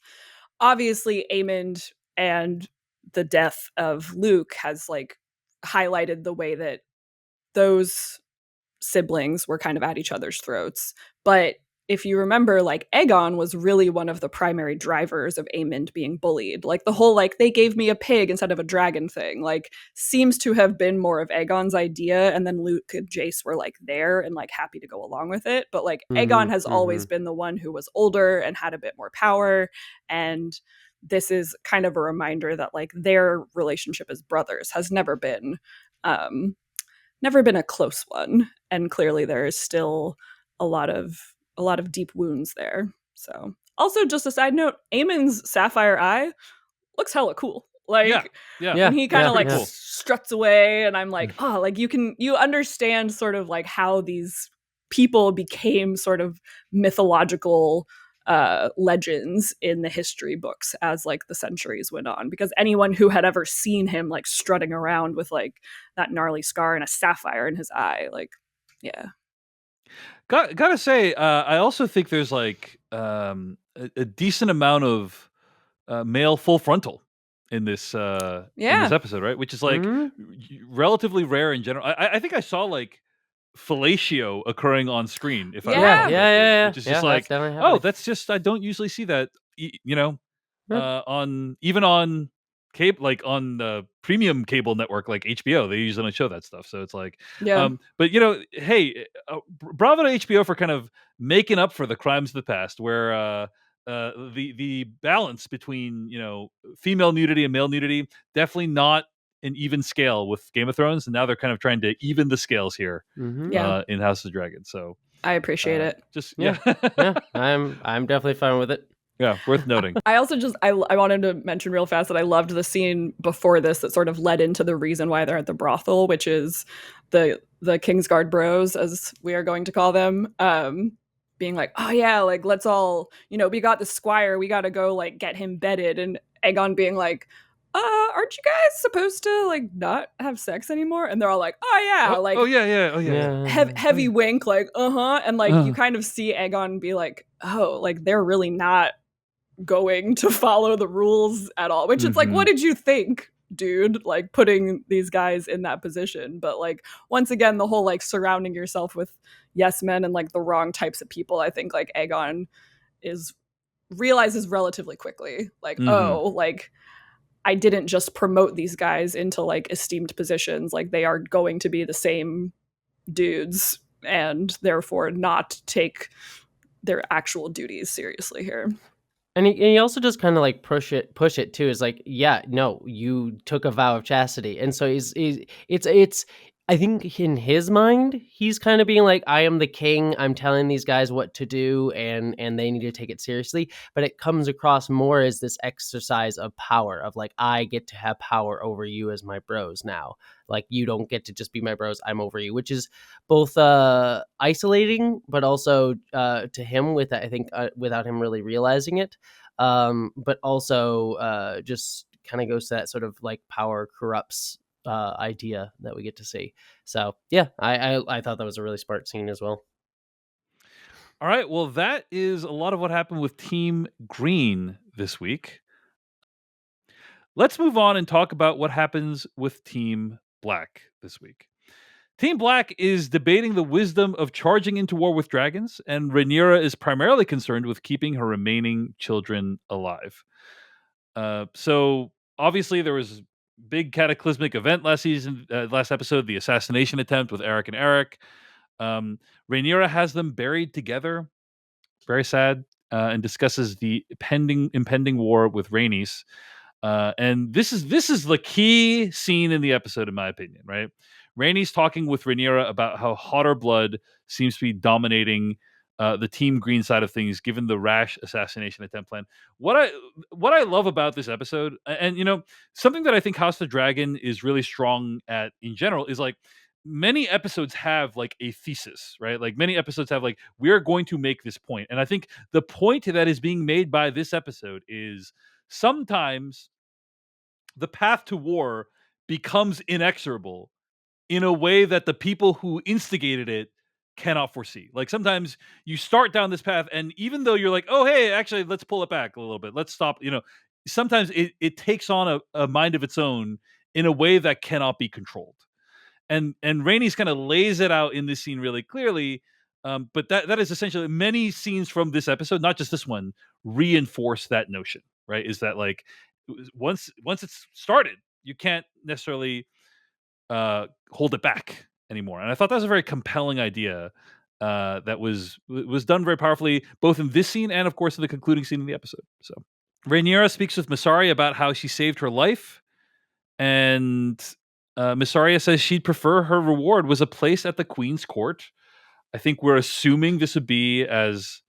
obviously Aemond and the death of Luke has like highlighted the way that those siblings were kind of at each other's throats. But if you remember, like, Aegon was really one of the primary drivers of Aemond being bullied. Like, the whole, like, they gave me a pig instead of a dragon thing, like, seems to have been more of Aegon's idea, and then Luke and Jace were, like, there and, like, happy to go along with it. But, like, Aegon has always been the one who was older and had a bit more power, and this is kind of a reminder that, like, their relationship as brothers has never been a close one, and clearly there is still a lot of deep wounds there. So, also, just a side note, Aemon's sapphire eye looks hella cool. Like, when he kind of struts away, and I'm like, oh, like you understand sort of like how these people became sort of mythological legends in the history books as like the centuries went on, because anyone who had ever seen him like strutting around with like that gnarly scar and a sapphire in his eye, like,
Gotta say, I also think there's like a decent amount of male full frontal in this episode, right? Which is like relatively rare in general. I think I saw like fellatio occurring on screen. If I remember correctly, which is just like, that's just, I don't usually see that. On cable, like on the premium cable network like HBO, they usually don't show that stuff. So it's like, but hey, bravo to HBO for kind of making up for the crimes of the past, where the balance between female nudity and male nudity definitely not an even scale with Game of Thrones, and now they're kind of trying to even the scales here in House of the Dragon. So
I appreciate it.
Just
I'm definitely fine with it.
Yeah, worth noting.
I also I wanted to mention real fast that I loved the scene before this that sort of led into the reason why they're at the brothel, which is the Kingsguard bros, as we are going to call them, being like, oh yeah, like let's all, we got the squire, we got to go like get him bedded, and Aegon being like, aren't you guys supposed to like not have sex anymore? And they're all like, heavy wink, like and like you kind of see Aegon be like, oh, like they're really not going to follow the rules at all, which it's like, what did you think, dude? Like putting these guys in that position. But like, once again, the whole like surrounding yourself with yes men and like the wrong types of people, I think like Aegon realizes relatively quickly, like, oh, like I didn't just promote these guys into like esteemed positions, like they are going to be the same dudes and therefore not take their actual duties seriously here.
And he also just kind of like push it too. Is like, yeah, no, you took a vow of chastity, and so it's. I think in his mind, he's kind of being like, I am the king. I'm telling these guys what to do, and they need to take it seriously. But it comes across more as this exercise of power, of like, I get to have power over you as my bros now. Like, you don't get to just be my bros. I'm over you, which is both isolating, but also to him, I think without him really realizing it. But also just kind of goes to that sort of like power corrupts idea that we get to see. So yeah, I thought that was a really smart scene as well.
All right. Well, that is a lot of what happened with Team Green this week. Let's move on and talk about what happens with Team Black this week. Team Black is debating the wisdom of charging into war with dragons, and Rhaenyra is primarily concerned with keeping her remaining children alive. So obviously there was a big cataclysmic event last episode, the assassination attempt with Eric and Eric. Rhaenyra has them buried together. Very sad, and discusses the impending war with Rhaenys. And this is the key scene in the episode, in my opinion, right? Rhaenys talking with Rhaenyra about how hotter blood seems to be dominating the Team Green side of things, given the rash assassination attempt plan. What I love about this episode, and something that I think House of the Dragon is really strong at in general, is like many episodes have like a thesis, right? Like many episodes have like, we're going to make this point. And I think the point that is being made by this episode is sometimes the path to war becomes inexorable in a way that the people who instigated it cannot foresee. Like sometimes you start down this path, and even though you're like, oh, hey, actually, let's pull it back a little bit. Let's stop. Sometimes it takes on a mind of its own in a way that cannot be controlled. And Rhaenys kind of lays it out in this scene really clearly. But that is essentially many scenes from this episode, not just this one, reinforce that notion, right? Is that like once it's started, you can't necessarily hold it back anymore. And I thought that was a very compelling idea that was done very powerfully, both in this scene and, of course, in the concluding scene of the episode. So Rhaenyra speaks with Mysaria about how she saved her life, and Mysaria says she'd prefer her reward was a place at the Queen's court. I think we're assuming this would be as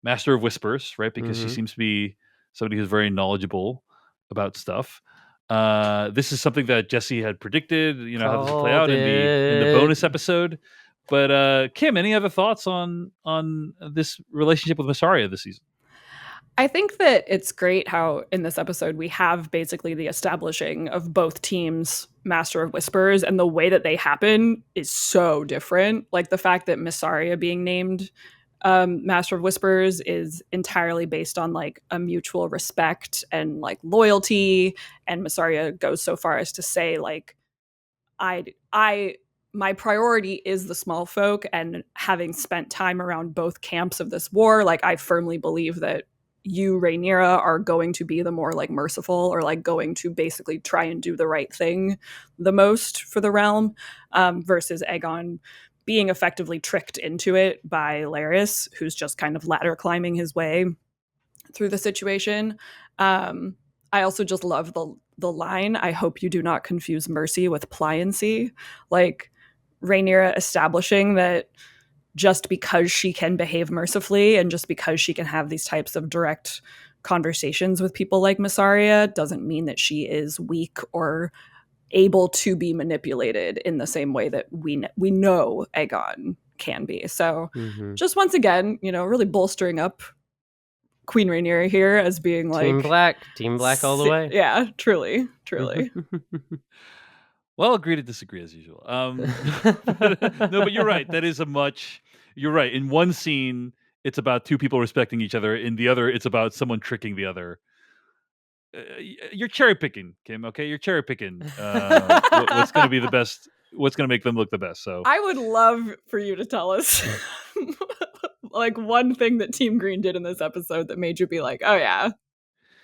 Master of Whispers, right? Because she seems to be somebody who's very knowledgeable about stuff. This is something that Jessie had predicted, how this would play out in the bonus episode. But Kim, any other thoughts on this relationship with Mysaria this season?
I think that it's great how in this episode we have basically the establishing of both teams' Master of Whispers, and the way that they happen is so different. Like the fact that Mysaria being named Master of Whispers is entirely based on like a mutual respect and like loyalty, and Mysaria goes so far as to say like, my priority is the small folk, and having spent time around both camps of this war, like I firmly believe that you, Rhaenyra, are going to be the more like merciful, or like going to basically try and do the right thing the most for the realm, versus Aegon being effectively tricked into it by Larys, who's just kind of ladder climbing his way through the situation. I also just love the line, "I hope you do not confuse mercy with pliancy." Like Rhaenyra establishing that just because she can behave mercifully and just because she can have these types of direct conversations with people like Mysaria doesn't mean that she is weak or able to be manipulated in the same way that we know Aegon can be. So just once again, really bolstering up Queen Rhaenyra here as being like
Team Black all the way.
Yeah, truly.
Well, agree to disagree as usual. No, but you're right. You're right. In one scene, it's about two people respecting each other. In the other, it's about someone tricking the other. You're cherry picking, Kim. Okay, you're cherry picking. What's going to be the best? What's going to make them look the best? So
I would love for you to tell us like one thing that Team Green did in this episode that made you be like, oh yeah.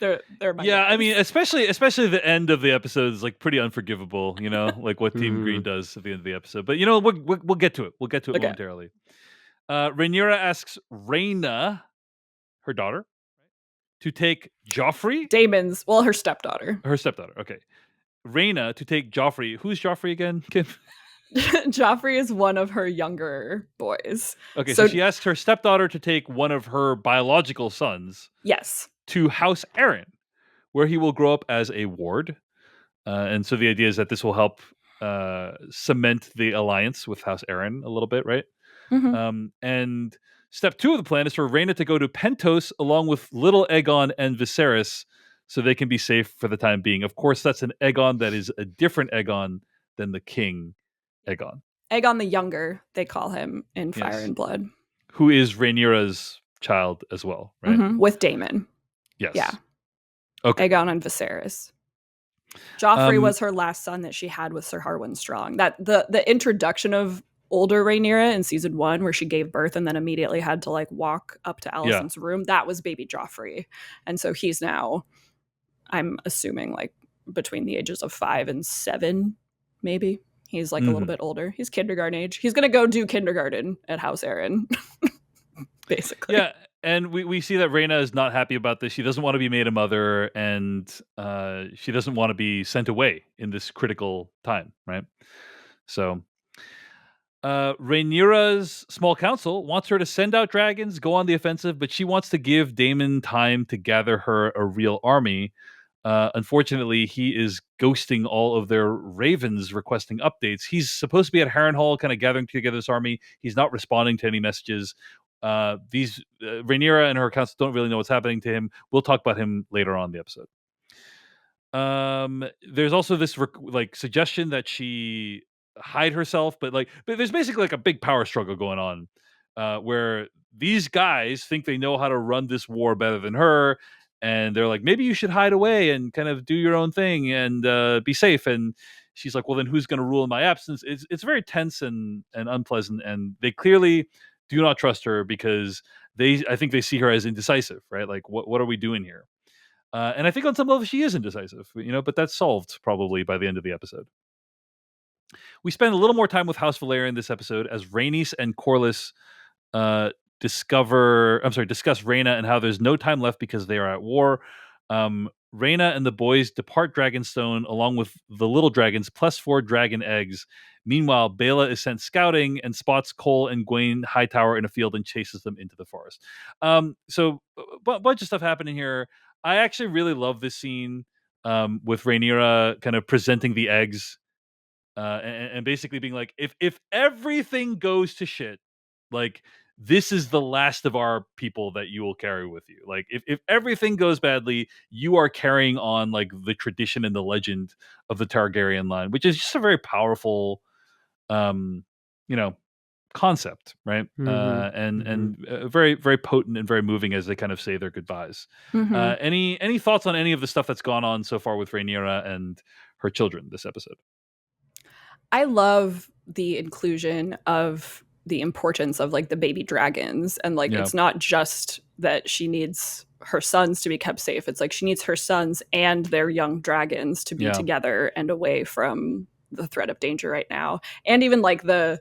They're my guys.
I mean, especially the end of the episode is like pretty unforgivable, like what Team Green does at the end of the episode. But we'll get to it. We'll get to it momentarily. Rhaenyra asks Rhaena, her daughter, to take Joffrey.
Her stepdaughter.
Her stepdaughter. Okay, Rhaena to take Joffrey. Who's Joffrey again, Kim?
Joffrey is one of her younger boys.
Okay, so she asks her stepdaughter to take one of her biological sons.
Yes.
To House Arryn, where he will grow up as a ward. And so the idea is that this will help cement the alliance with House Arryn a little bit, right? And step 2 of the plan is for Rhaena to go to Pentos along with little Aegon and Viserys so they can be safe for the time being. Of course, that's an Aegon that is a different Aegon than the king, Aegon.
Aegon the Younger, they call him in Fire
Yes.
and Blood.
Who is Rhaenyra's child as well, right?
With Daemon.
Yes.
Yeah.
Okay.
Aegon and Viserys. Joffrey was her last son that she had with Sir Harwin Strong. That the introduction of older Rhaenyra in season 1, where she gave birth and then immediately had to like walk up to Alicent's room, that was baby Joffrey. And so he's now, I'm assuming, like between the ages of 5 and 7, maybe. He's like a little bit older. He's kindergarten age. He's gonna go do kindergarten at House Aaron, basically.
Yeah, and we see that Rhaena is not happy about this. She doesn't want to be made a mother, and she doesn't want to be sent away in this critical time, right? So Rhaenyra's small council wants her to send out dragons, go on the offensive, but she wants to give Daemon time to gather her a real army. Unfortunately, he is ghosting all of their ravens requesting updates. He's supposed to be at Harrenhal, kind of gathering together this army. He's not responding to any messages. Rhaenyra and her council don't really know what's happening to him. We'll talk about him later on in the episode. There's also this suggestion that she hide herself, but there's basically like a big power struggle going on, where these guys think they know how to run this war better than her, and they're like, maybe you should hide away and kind of do your own thing and be safe. And she's like, well, then who's going to rule in my absence? It's very tense and unpleasant, and they clearly do not trust her because I think they see her as indecisive, right? Like, what are we doing here? And I think on some level she is indecisive, but that's solved probably by the end of the episode. We spend a little more time with House Valerian this episode as Rhaenys and Corlys discuss Rhaena and how there's no time left because they are at war. Rhaena and the boys depart Dragonstone along with the little dragons plus 4 dragon eggs. Meanwhile, Bela is sent scouting and spots Cole and Gwaine Hightower in a field and chases them into the forest. So a bunch of stuff happening here. I actually really love this scene with Rhaenyra kind of presenting the eggs and basically being like, if everything goes to shit, like, this is the last of our people that you will carry with you. Like, if everything goes badly, you are carrying on like the tradition and the legend of the Targaryen line, which is just a very powerful, concept, right? And very, very potent and very moving as they kind of say their goodbyes. Any thoughts on any of the stuff that's gone on so far with Rhaenyra and her children this episode?
I love the inclusion of the importance of like the baby dragons, and it's not just that she needs her sons to be kept safe. It's like she needs her sons and their young dragons to be together and away from the threat of danger right now. And even the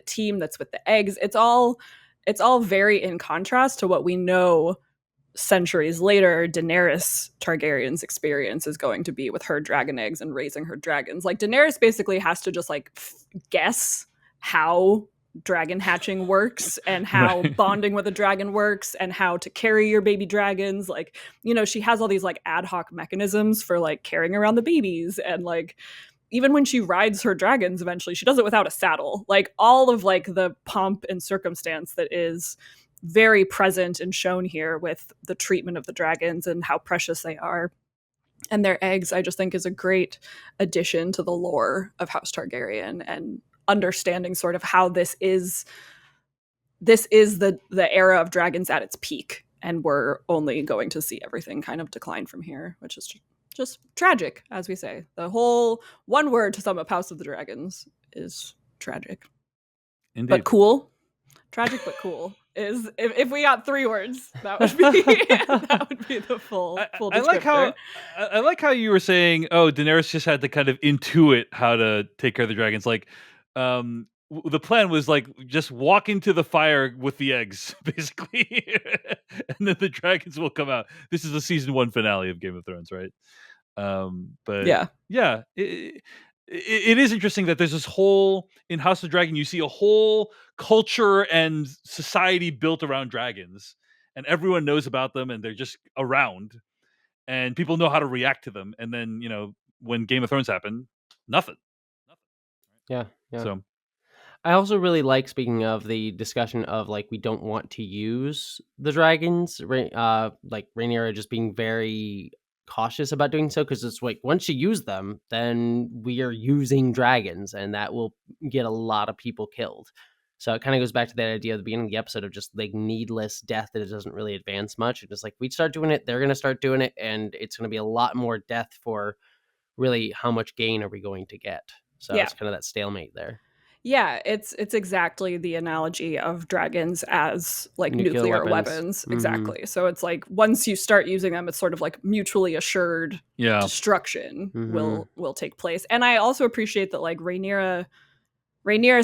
team that's with the eggs, it's all very in contrast to what we know centuries later Daenerys Targaryen's experience is going to be with her dragon eggs and raising her dragons. Like, Daenerys basically has to just guess how dragon hatching works and how bonding with a dragon works and how to carry your baby dragons. She has all these ad hoc mechanisms for carrying around the babies, and even when she rides her dragons eventually, she does it without a saddle. All of the pomp and circumstance that is very present and shown here with the treatment of the dragons and how precious they are and their eggs, I just think is a great addition to the lore of House Targaryen, and understanding sort of how this is the era of dragons at its peak, and we're only going to see everything kind of decline from here, which is just tragic, as we say. The whole one word to sum up House of the Dragons is tragic.
Indeed.
But cool. Tragic but cool is, if we got 3 words, that would be the full descriptor.
I like how you were saying, oh, Daenerys just had to kind of intuit how to take care of the dragons. The plan was just walk into the fire with the eggs, basically, and then the dragons will come out. This is the season 1 finale of Game of Thrones, right? But yeah, it is interesting that there's this whole, in House of Dragon, you see a whole culture and society built around dragons, and everyone knows about them, and they're just around, and people know how to react to them. And then, when Game of Thrones happened, nothing.
Yeah.
So
I also really like, speaking of the discussion of we don't want to use the dragons, Rhaenyra just being very cautious about doing so, because it's like once you use them, then we are using dragons, and that will get a lot of people killed. So it kind of goes back to that idea at the beginning of the episode of just like needless death that it doesn't really advance much. It's just like we start doing it, they're going to start doing it, and it's going to be a lot more death for really how much gain are we going to get. So it's kind of that stalemate there.
Yeah, it's exactly the analogy of dragons as like nuclear weapons.
Mm-hmm.
Exactly. So it's like once you start using them, it's sort of like mutually assured destruction will take place. And I also appreciate that like Rhaenyra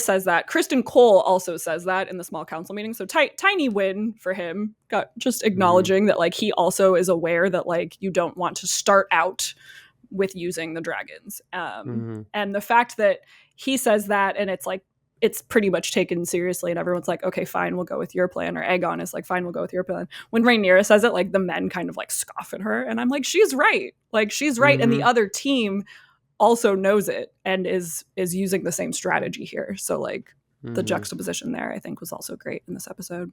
says that. Kristen Cole also says that in the small council meeting. So tiny win for him. Got just acknowledging that like he also is aware that like you don't want to start out with using the dragons. And the fact that he says that, and it's like it's pretty much taken seriously, and everyone's like, okay, fine, we'll go with your plan. Or Aegon is like, fine, we'll go with your plan. When Rhaenyra says it, like the men kind of like scoff at her, and I'm like, she's right. Like she's right, and the other team also knows it and is using the same strategy here. So like the juxtaposition there, I think, was also great in this episode.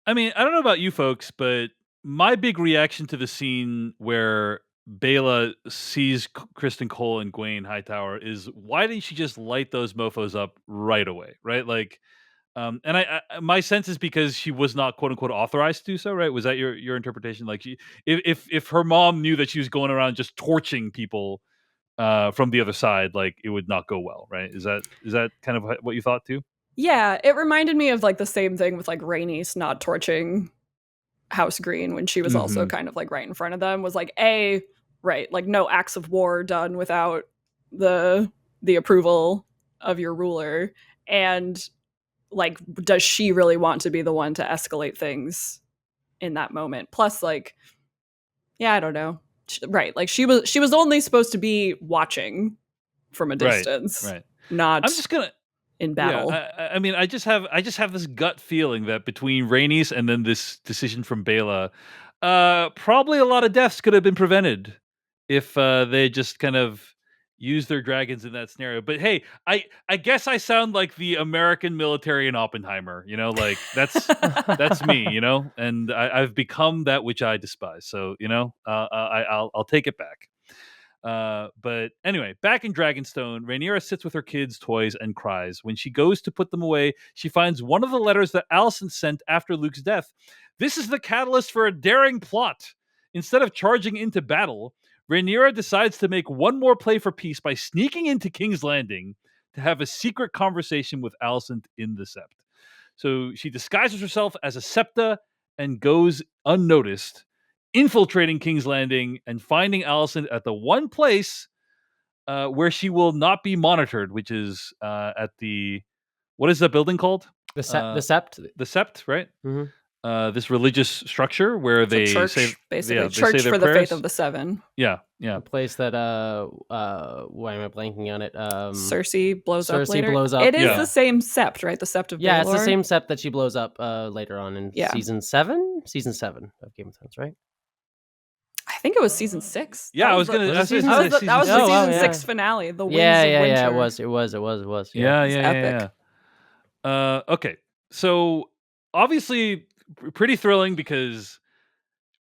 I mean, I don't know about you folks, but my big reaction to the scene where Bela sees Kristen Cole and Gwaine Hightower is, why didn't she just light those mofos up right away, right? Like, and I my sense is because she was not quote unquote authorized to do so, right? Was that your interpretation? Like, if her mom knew that she was going around just torching people from the other side, like it would not go well, right? Is that kind of what you thought too?
Yeah, it reminded me of like the same thing with like Rhaenys not torching House Green when she was also kind of like right in front of them. Was like right, like no acts of war done without the approval of your ruler, and like does she really want to be the one to escalate things in that moment? Plus like, yeah, I don't know, right, like she was only supposed to be watching from a distance,
right.
Not
I'm just gonna
in battle.
I mean, I just have this gut feeling that between Rhaenys and then this decision from Bela, probably a lot of deaths could have been prevented if they just kind of used their dragons in that scenario. But hey, I guess I sound like the American military in Oppenheimer, you know, like that's me, you know, and I've become that which I despise. So, you know, I'll take it back. But anyway, back in Dragonstone, Rhaenyra sits with her kids' toys and cries. When she goes to put them away, she finds one of the letters that Alicent sent after Luke's death. This is the catalyst for a daring plot. Instead of charging into battle, Rhaenyra decides to make one more play for peace by sneaking into King's Landing to have a secret conversation with Alicent in the Sept. So she disguises herself as a Septa and goes unnoticed, infiltrating King's Landing and finding Alicent at the one place where she will not be monitored, which is at the, what is that building called?
The Sept.
The Sept, right?
Mm-hmm.
This religious structure where they
church,
say
basically
they
church
say
for the
prayers.
faith of the seven.
Yeah.
A place that why am I blanking on it?
Cersei blows up later.
Blows up.
It is the same Sept, right? The Sept of Baelor.
It's the same Sept that she blows up later on in season 7 of Game of Thrones, right?
I think it was season 6.
Yeah,
that was the season 6 finale. The Winds of Winter.
Yeah. It was.
Yeah. Okay, so obviously pretty thrilling because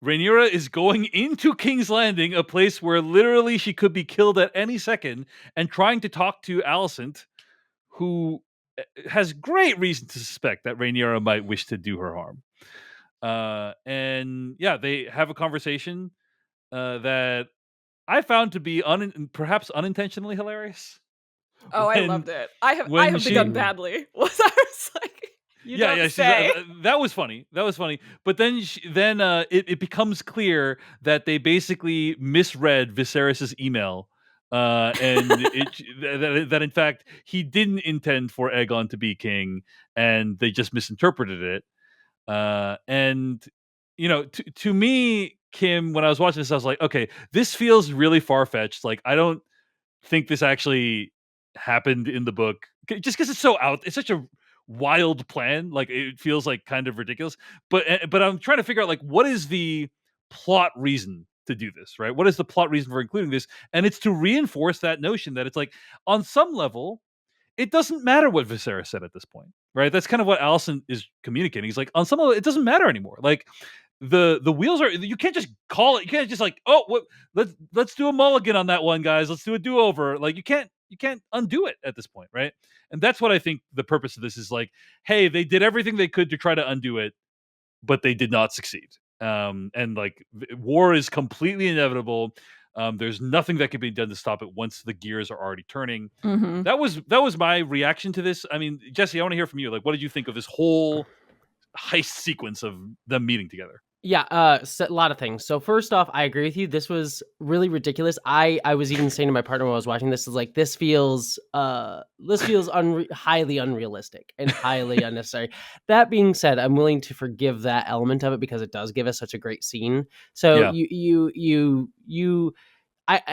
Rhaenyra is going into King's Landing, a place where literally she could be killed at any second, and trying to talk to Alicent, who has great reason to suspect that Rhaenyra might wish to do her harm. And yeah, they have a conversation that I found to be perhaps unintentionally hilarious.
I loved it. I have begun badly. I was like,
that was funny. But then it becomes clear that they basically misread Viserys's email, and that in fact he didn't intend for Aegon to be king, and they just misinterpreted it. And you know, to me, Kim, when I was watching this, I was like, okay, this feels really far-fetched. Like, I don't think this actually happened in the book, just because it's such a wild plan. Like, it feels like kind of ridiculous. But I'm trying to figure out, like, what is the plot reason to do this, right? What is the plot reason for including this? And it's to reinforce that notion that it's like, on some level, it doesn't matter what Viserys said at this point, right? That's kind of what Alicent is communicating. He's like, on some level, it doesn't matter anymore. Like, the wheels are, you can't just call it, you can't just like, oh, what, let's do a mulligan on that one, guys, let's do a do-over. Like you can't undo it at this point, right? And that's what I think the purpose of this is, like, hey, they did everything they could to try to undo it, but they did not succeed. And like war is completely inevitable. There's nothing that can be done to stop it once the gears are already turning.
Mhm.
That was my reaction to this. I mean, Jesse, I want to hear from you. Like, what did you think of this whole heist sequence of them meeting together?
Yeah, so a lot of things. So first off, I agree with you. This was really ridiculous. I was even saying to my partner while I was watching this, is like, this feels highly unrealistic and highly unnecessary. That being said, I'm willing to forgive that element of it because it does give us such a great scene. So
Yeah.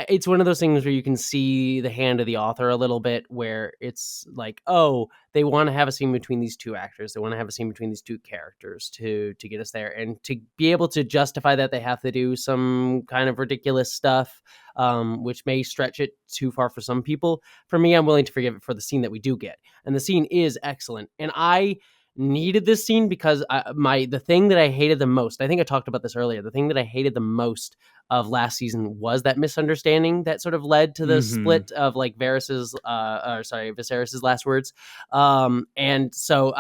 it's one of those things where you can see the hand of the author a little bit, where it's like, oh, they want to have a scene between these two actors. They want to have a scene between these two characters to get us there. And to be able to justify that, they have to do some kind of ridiculous stuff, which may stretch it too far for some people. For me, I'm willing to forgive it for the scene that we do get. And the scene is excellent. And I needed this scene because the thing that I hated the most, I think I talked about this earlier, the thing that I hated the most of last season was that misunderstanding that sort of led to the split of like Viserys's last words. And so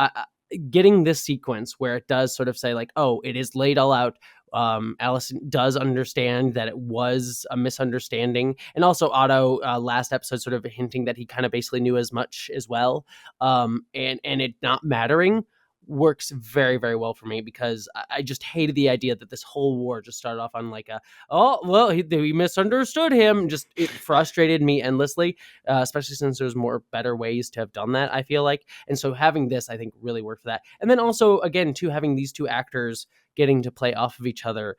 getting this sequence where it does sort of say like, oh, it is laid all out. Allison does understand that it was a misunderstanding, and also Otto last episode sort of hinting that he kind of basically knew as much as well, and it not mattering works very, very well for me, because I just hated the idea that this whole war just started off on like he misunderstood him. Just, it frustrated me endlessly, especially since there's more better ways to have done that, I feel like. And so having this, I think, really worked for that. And then also, again, too, having these two actors getting to play off of each other,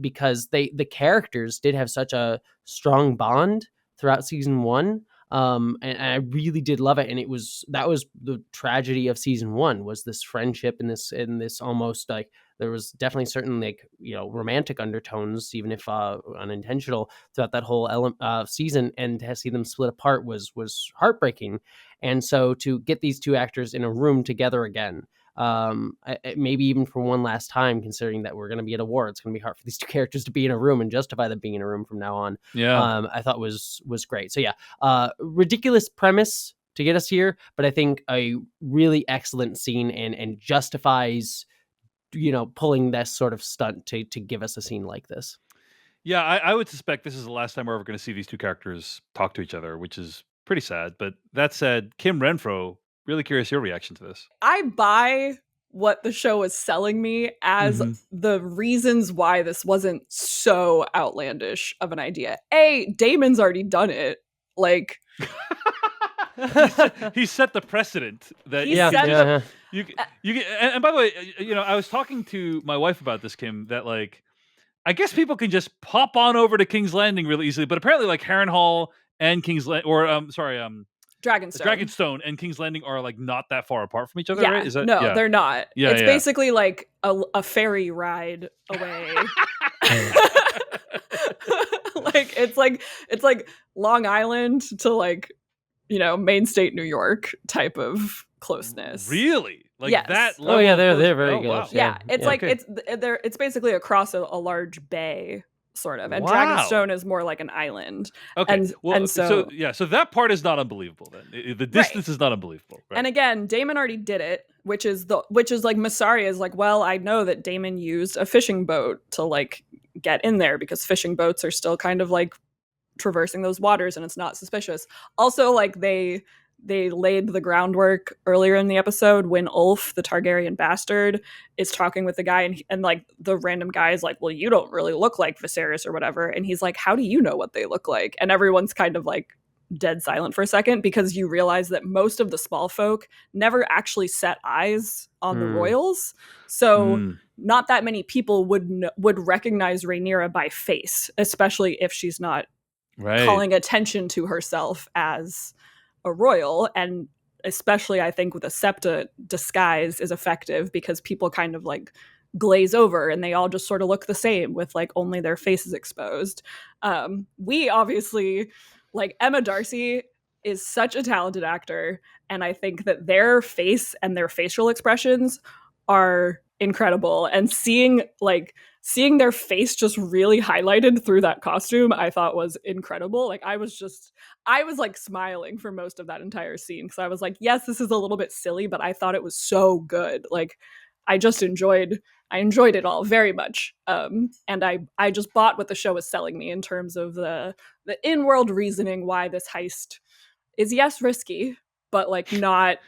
because the characters did have such a strong bond throughout season one. And I really did love it. And that was the tragedy of season one, was this friendship and this almost like, there was definitely certain like, romantic undertones, even if unintentional, throughout that whole season. And to see them split apart was heartbreaking. And so to get these two actors in a room together again, maybe even for one last time, considering that we're going to be at a war, it's going to be hard for these two characters to be in a room and justify them being in a room from now on. I thought was great. So yeah, ridiculous premise to get us here, but I think a really excellent scene, and justifies pulling this sort of stunt to give us a scene like this.
Yeah, I would suspect this is the last time we're ever going to see these two characters talk to each other, which is pretty sad. But that said, Kim Renfro, really curious your reaction to this.
I buy what the show is selling me as the reasons why this wasn't so outlandish of an idea. Damon's already done it. Like,
he set the precedent that and by the way, I was talking to my wife about this, Kim, that like, I guess people can just pop on over to King's Landing really easily, but apparently like Harrenhal and Dragonstone and King's Landing are like not that far apart from each other, right? Is that,
no, they're not. It's basically like a ferry ride away. Like it's like Long Island to like, Main State New York type of closeness.
Really? Like that level?
Oh yeah, they're very good.
Wow.
Yeah, it's like it's basically across a large bay, sort of, and Dragonstone is more like an island.
Okay, so that part is not unbelievable then. The distance is not unbelievable. Right.
And again, Daemon already did it, which is like Mysaria is like, well, I know that Daemon used a fishing boat to like get in there, because fishing boats are still kind of like traversing those waters and it's not suspicious. Also, like they laid the groundwork earlier in the episode when Ulf, the Targaryen bastard, is talking with the guy, and like the random guy is like, well, you don't really look like Viserys or whatever. And he's like, how do you know what they look like? And everyone's kind of like dead silent for a second, because you realize that most of the small folk never actually set eyes on the royals. So not that many people would recognize Rhaenyra by face, especially if she's not calling attention to herself as a royal. And especially I think with a septa, disguise is effective because people kind of like glaze over and they all just sort of look the same with like only their faces exposed. We obviously, like, Emma Darcy is such a talented actor, and I think that their face and their facial expressions are incredible. And seeing their face just really highlighted through that costume, I thought was incredible. Like I was like smiling for most of that entire scene because I was like, yes, this is a little bit silly, but I thought it was so good. Like I enjoyed it all very much. And I just bought what the show was selling me in terms of the in-world reasoning why this heist is, yes, risky, but like not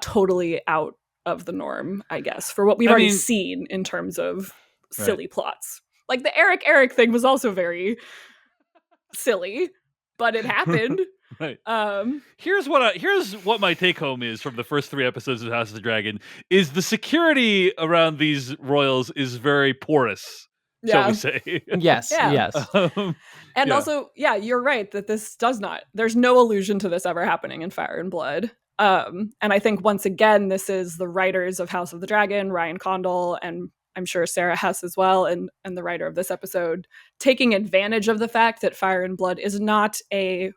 totally out of the norm, I guess, for what we've already seen in terms of silly plots. Like the Eric thing was also very silly, but it happened.
Right. Here's what my take home is from the first 3 episodes of House of the Dragon is the security around these royals is very porous, shall we say.
Yes.
And also, you're right that this there's no allusion to this ever happening in Fire and Blood. And I think once again, this is the writers of House of the Dragon, Ryan Condal, and I'm sure Sarah Hess as well, and the writer of this episode, taking advantage of the fact that Fire and Blood is not a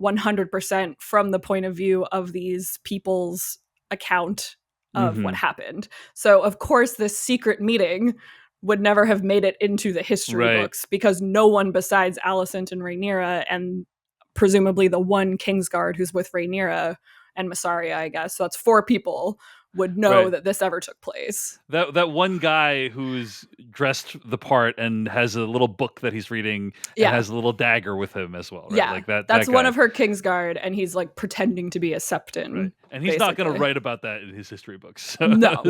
100% from the point of view of these people's account of what happened. So of course this secret meeting would never have made it into the history books because no one besides Alicent and Rhaenyra and presumably the one Kingsguard who's with Rhaenyra and Massaria, I guess. So that's 4 people would know that this ever took place.
That one guy who's dressed the part and has a little book that he's reading and has a little dagger with him as well, right?
Yeah,
like that's
that one of her Kingsguard, and he's like pretending to be a Septon.
Right. And he's not going to write about that in his history books. So,
no.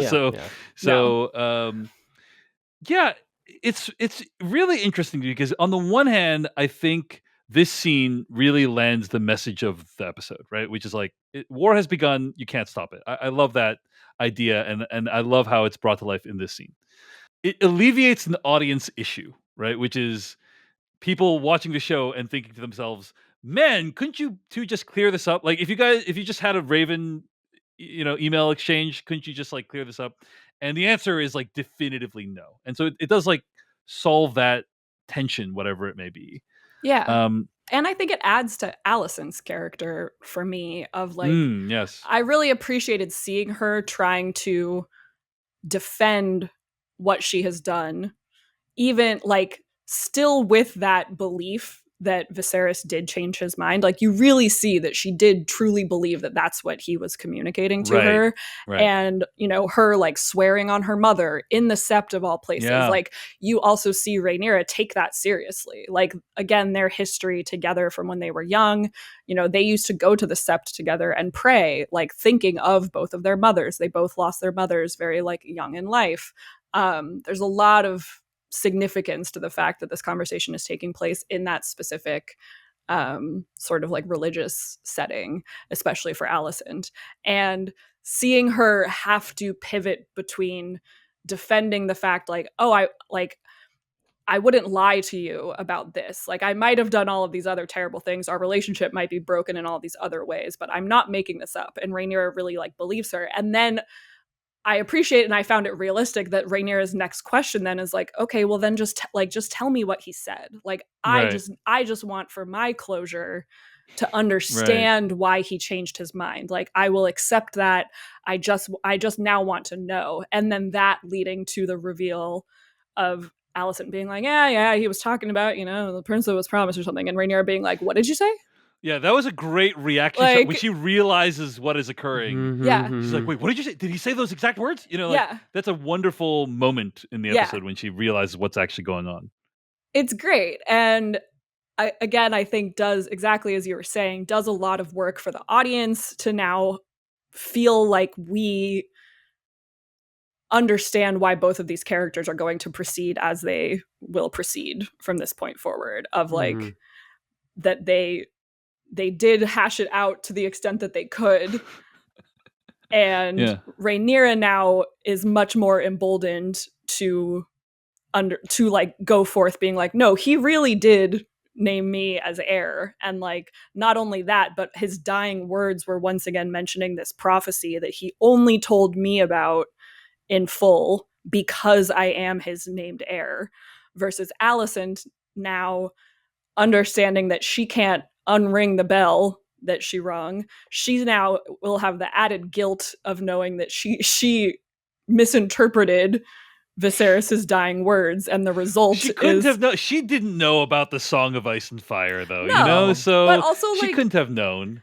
It's really interesting because on the one hand, I think this scene really lands the message of the episode, right? Which is like, war has begun, you can't stop it. I love that idea, and I love how it's brought to life in this scene. It alleviates an audience issue, right? Which is people watching the show and thinking to themselves, man, couldn't you two just clear this up? Like if you just had a Raven, email exchange, couldn't you just like clear this up? And the answer is like definitively no. And so it does like solve that tension, whatever it may be.
Yeah. And I think it adds to Alicent's character for me of like,
yes.
I really appreciated seeing her trying to defend what she has done, even like still with that belief that Viserys did change his mind. Like you really see that she did truly believe that that's what he was communicating to her. Right. And, her like swearing on her mother in the Sept of all places. Yeah. Like you also see Rhaenyra take that seriously. Like, again, their history together from when they were young, they used to go to the Sept together and pray, like thinking of both of their mothers. They both lost their mothers very like young in life. There's a lot of significance to the fact that this conversation is taking place in that specific sort of like religious setting, especially for Alicent. And seeing her have to pivot between defending the fact like, oh, I wouldn't lie to you about this. Like I might have done all of these other terrible things. Our relationship might be broken in all these other ways, but I'm not making this up. And Rhaenyra really like believes her. And then I appreciate and I found it realistic that Rhaenyra's next question then is like, okay, well then just tell me what he said. Like I just want for my closure to understand why he changed his mind. Like I will accept that. I just now want to know. And then that leading to the reveal of Alicent being like, yeah, he was talking about, the prince that was promised or something. And Rhaenyra being like, what did you say?
Yeah, that was a great reaction shot when she realizes what is occurring.
Yeah.
She's like, wait, what did you say? Did he say those exact words? That's a wonderful moment in the episode when she realizes what's actually going on.
It's great. And I think does exactly as you were saying, does a lot of work for the audience to now feel like we understand why both of these characters are going to proceed as they will proceed from this point forward of like that they did hash it out to the extent that they could. And Rhaenyra now is much more emboldened to like go forth being like, no, he really did name me as heir. And like, not only that, but his dying words were once again mentioning this prophecy that he only told me about in full because I am his named heir, versus Alicent now understanding that she can't unring the bell that she rung. She now will have the added guilt of knowing that she misinterpreted Viserys's dying words, and the result
She couldn't
is
have known. She didn't know about the Song of Ice and Fire, though.
No,
So
but also,
she
like,
couldn't have known.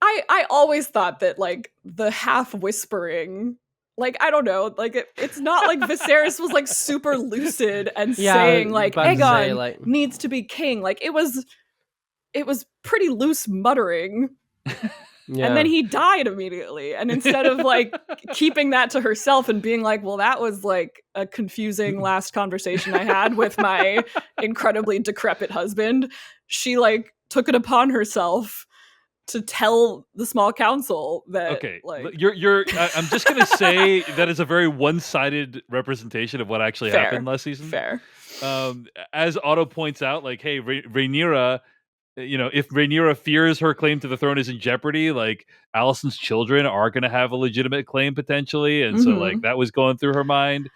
I always thought that, like, the half whispering, like, I don't know, like, it's not like Viserys was, like, super lucid and saying, like, Aegon needs to be king. Like, it was pretty loose muttering. And then he died immediately. And instead of, like, keeping that to herself and being like, well, that was, like, a confusing last conversation I had with my incredibly decrepit husband, she, like, took it upon herself to tell the small council that, like,
you're I'm just gonna say that is a very one-sided representation of what actually happened last season.
Fair.
As Otto points out, like, hey, Rhaenyra, if Rhaenyra fears her claim to the throne is in jeopardy, like, Alicent's children are gonna have a legitimate claim potentially, and so, like, that was going through her mind.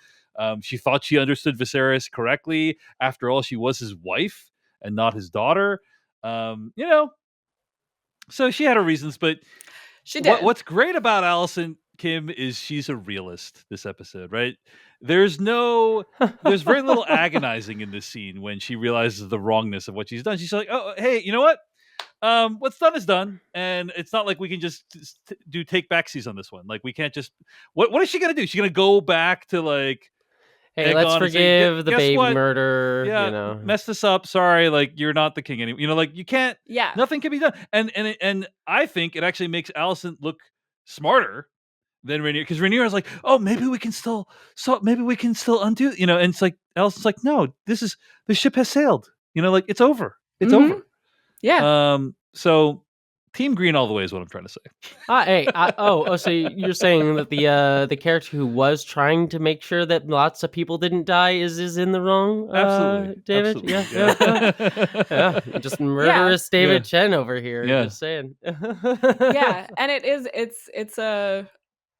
She thought she understood Viserys correctly. After all, she was his wife and not his daughter. So she had her reasons, but
she did.
What's great about Alicent, Kim, is she's a realist this episode, right? There's very little agonizing in this scene when she realizes the wrongness of what she's done. She's like, oh, hey, you know what? What's done is done, and it's not like we can just do take backsies on this one. Like, we can't just. What is she gonna do? She's gonna go back to, like,
hey, let's forgive the baby murder.
Yeah, mess this up. Sorry, like, you're not the king anymore. Like, you can't.
Yeah,
nothing can be done. And I think it actually makes Alicent look smarter than Rhaenyra, because Rhaenyra is like, oh, maybe we can still undo. And it's like Alicent's like, no, the ship has sailed. Like, it's over. It's over.
Yeah.
So Team Green all the way is what I'm trying to say.
So you're saying that the character who was trying to make sure that lots of people didn't die is in the wrong?
Absolutely,
David.
Absolutely.
Yeah. Just murderous David Chen over here.
Yeah.
Just saying.
Yeah, and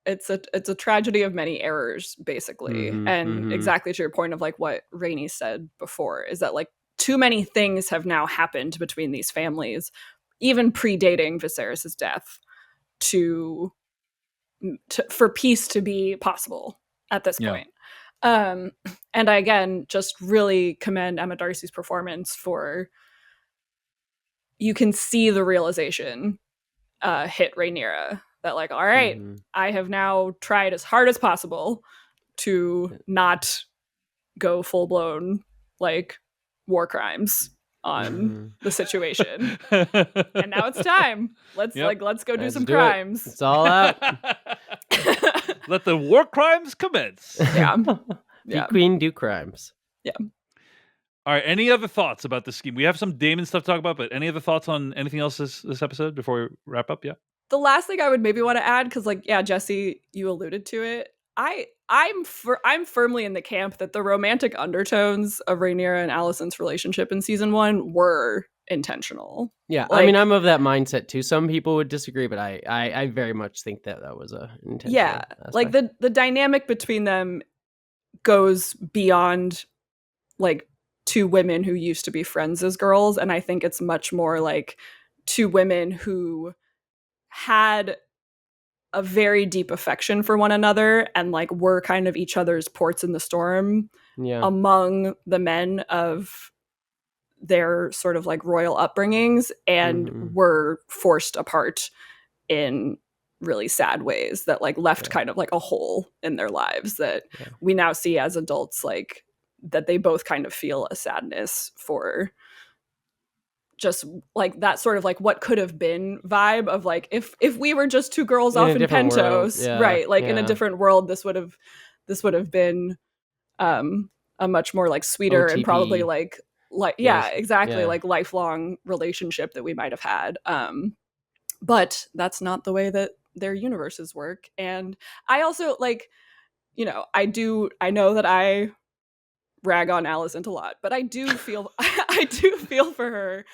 it's a tragedy of many errors, basically, and exactly to your point of, like, what Rainey said before, is that, like, too many things have now happened between these families, even predating Viserys' death, for peace to be possible at this point. And I, again, just really commend Emma Darcy's performance for, you can see the realization hit Rhaenyra that, like, all right, I have now tried as hard as possible to not go full-blown, like, war crimes on the situation, and now it's time. Let's go do some crimes.
It's all out.
Let the war crimes commence.
Yeah. Queen do crimes.
Yeah.
All right. Any other thoughts about the scheme? We have some Daemon stuff to talk about, but any other thoughts on anything else this episode before we wrap up? Yeah.
The last thing I would maybe want to add, because, like, yeah, Jesse, you alluded to it. I'm firmly in the camp that the romantic undertones of Rhaenyra and Alicent's relationship in season 1 were intentional.
Yeah, like, I mean, I'm of that mindset too. Some people would disagree, but I very much think that was a intentional.
Yeah, aspect. Like, the dynamic between them goes beyond, like, two women who used to be friends as girls, and I think it's much more like two women who had a very deep affection for one another and, like, were kind of each other's ports in the storm among the men of their sort of, like, royal upbringings, and were forced apart in really sad ways that, like, left kind of like a hole in their lives that we now see as adults, like, that they both kind of feel a sadness for, just, like, that sort of, like, what could have been vibe of, like, if we were just two girls off in Pentos, right, like, in a different world, this would have been a much more, like, sweeter OTP. And probably like exactly like lifelong relationship that we might have had, but that's not the way that their universes work. And I also, like, I know that I rag on Alicent a lot, but I do feel for her,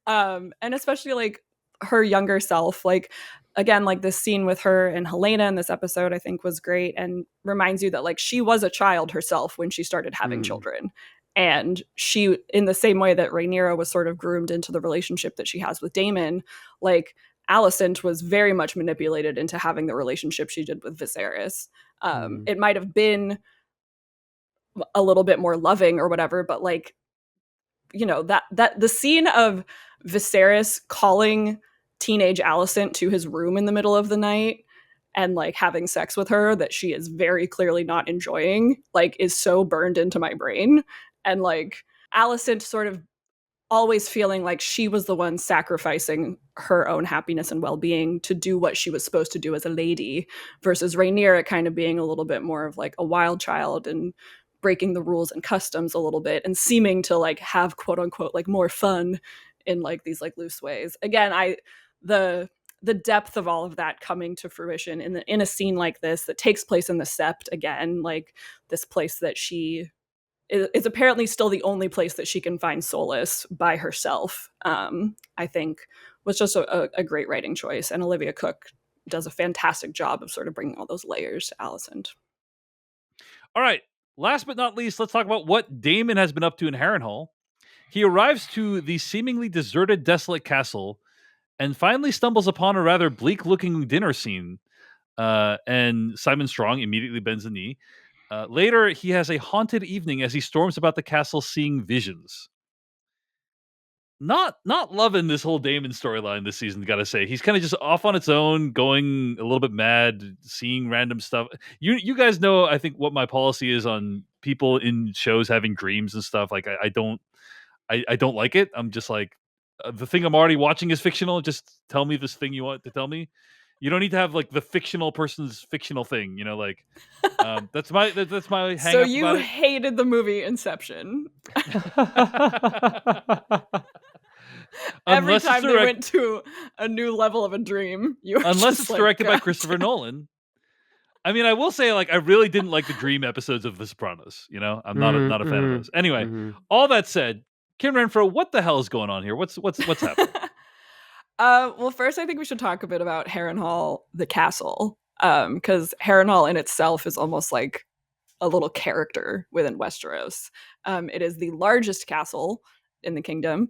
and especially, like, her younger self. Like, again, like, this scene with her and Helena in this episode, I think, was great and reminds you that, like, she was a child herself when she started having children, and she, in the same way that Rhaenyra was sort of groomed into the relationship that she has with Daemon, like, Alicent was very much manipulated into having the relationship she did with Viserys. It might have been a little bit more loving or whatever, but like, you know, that the scene of Viserys calling teenage Alicent to his room in the middle of the night and like having sex with her that she is very clearly not enjoying, like, is so burned into my brain. And like Alicent sort of always feeling like she was the one sacrificing her own happiness and well-being to do what she was supposed to do as a lady, versus Rhaenyra kind of being a little bit more of like a wild child and breaking the rules and customs a little bit and seeming to like have quote unquote like more fun in like these like loose ways. Again, the depth of all of that coming to fruition in a scene like this that takes place in the Sept, again, like this place that she is apparently still the only place that she can find solace by herself, I think was just a great writing choice. And Olivia Cook does a fantastic job of sort of bringing all those layers to Alicent.
All right. Last but not least, let's talk about what Daemon has been up to in Harrenhal. He arrives to the seemingly deserted, desolate castle and finally stumbles upon a rather bleak-looking dinner scene. And Simon Strong immediately bends the knee. Later, he has a haunted evening as he storms about the castle seeing visions. Not loving this whole Daemon storyline this season, gotta say. He's kind of just off on its own, going a little bit mad, seeing random stuff. You guys know, I think, what my policy is on people in shows having dreams and stuff. Like, I don't like it. I'm just like, the thing I'm already watching is fictional. Just tell me this thing you want to tell me. You don't need to have like the fictional person's fictional thing, you know, like that's my hang
So
up
you
about it.
hated the movie Inception. Every time they went to a new level of a dream,
unless it's
like,
directed by
God
Christopher
damn.
Nolan. I mean, I will say, like, I really didn't like the dream episodes of The Sopranos. You know, I'm not a fan of those. Anyway, all that said, Kim Renfro, what the hell is going on here? What's happening?
Well, first, I think we should talk a bit about Harrenhal, the castle, because Harrenhal in itself is almost like a little character within Westeros. It is the largest castle in the kingdom,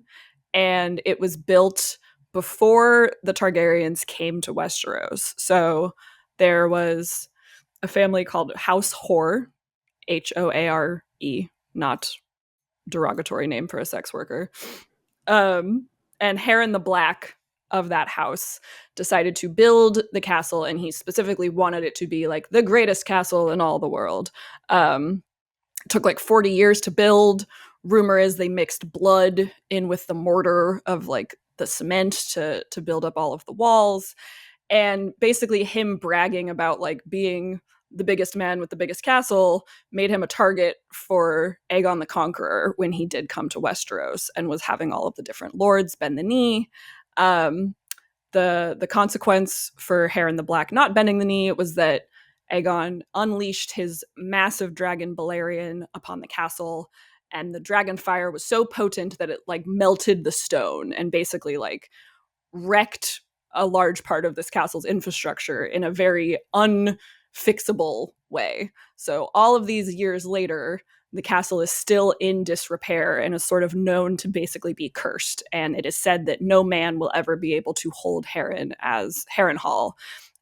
and it was built before the Targaryens came to Westeros. So there was a family called House Hoare, Hoare, not derogatory name for a sex worker. And Harren the Black of that house decided to build the castle, and he specifically wanted it to be like the greatest castle in all the world. It took like 40 years to build. Rumor is they mixed blood in with the mortar of like the cement to build up all of the walls. And basically him bragging about like being the biggest man with the biggest castle made him a target for Aegon the Conqueror when he did come to Westeros and was having all of the different lords bend the knee. The consequence for Harren the Black not bending the knee was that Aegon unleashed his massive dragon Balerion upon the castle, and the dragon fire was so potent that it like melted the stone and basically like wrecked a large part of this castle's infrastructure in a very unfixable way. So all of these years later, the castle is still in disrepair and is sort of known to basically be cursed. And it is said that no man will ever be able to hold Harrenhal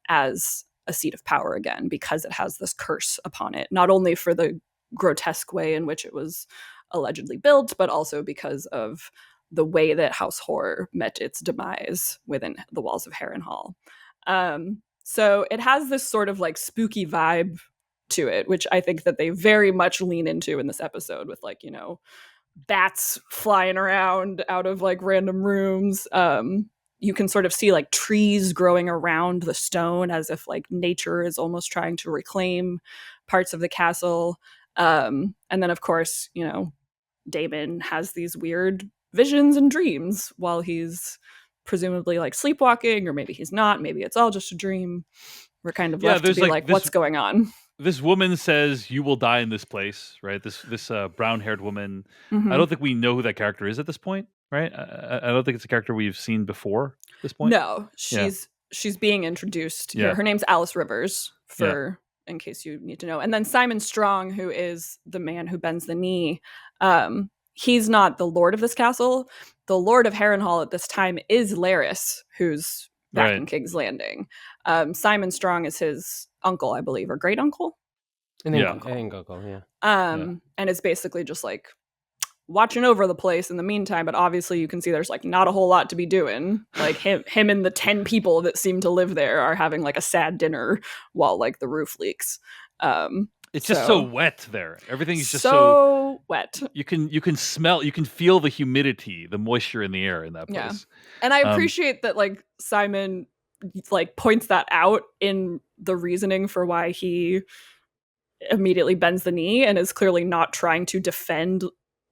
as a seat of power again, because it has this curse upon it, not only for the grotesque way in which it was allegedly built, but also because of the way that House Hoare met its demise within the walls of Harrenhal. So it has this sort of like spooky vibe to it, which I think that they very much lean into in this episode with like, you know, bats flying around out of like random rooms. You can sort of see like trees growing around the stone as if like nature is almost trying to reclaim parts of the castle. And then of course, you know, Daemon has these weird visions and dreams while he's presumably like sleepwalking, or maybe he's not, maybe it's all just a dream. We're kind of left to be like what's going on?
This woman says you will die in this place, right? This brown-haired woman.
Mm-hmm.
I don't think we know who that character is at this point, right? I don't think it's a character we've seen before at this point.
No, she's being introduced here. Her name's Alice Rivers, in case you need to know. And then Simon Strong, who is the man who bends the knee, he's not the lord of this castle. The lord of Harrenhal at this time is Larys, who's back
Right.
in King's Landing. Simon Strong is his uncle, I believe, or great uncle.
I think
Yeah.
I think Uncle, yeah.
And it's basically just like watching over the place in the meantime, but obviously you can see there's like not a whole lot to be doing. Like him and the 10 people that seem to live there are having like a sad dinner while like the roof leaks.
It's just so wet there. Everything is just so
so wet.
you can smell, you can feel the humidity, the moisture in the air in that place.
Yeah. And I appreciate that like Simon like points that out in the reasoning for why he immediately bends the knee and is clearly not trying to defend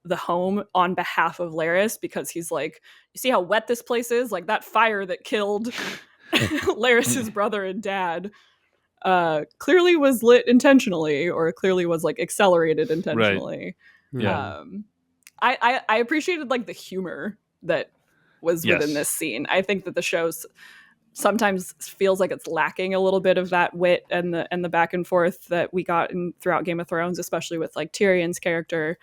the home on behalf of Laris, because he's like, you see how wet this place is? Like that fire that killed Laris's brother and dad clearly was lit intentionally, or clearly was like accelerated intentionally.
Right. Yeah.
I appreciated like the humor that was within this scene. I think that the show's sometimes feels like it's lacking a little bit of that wit and the back and forth that we got throughout Game of Thrones, especially with like Tyrion's character.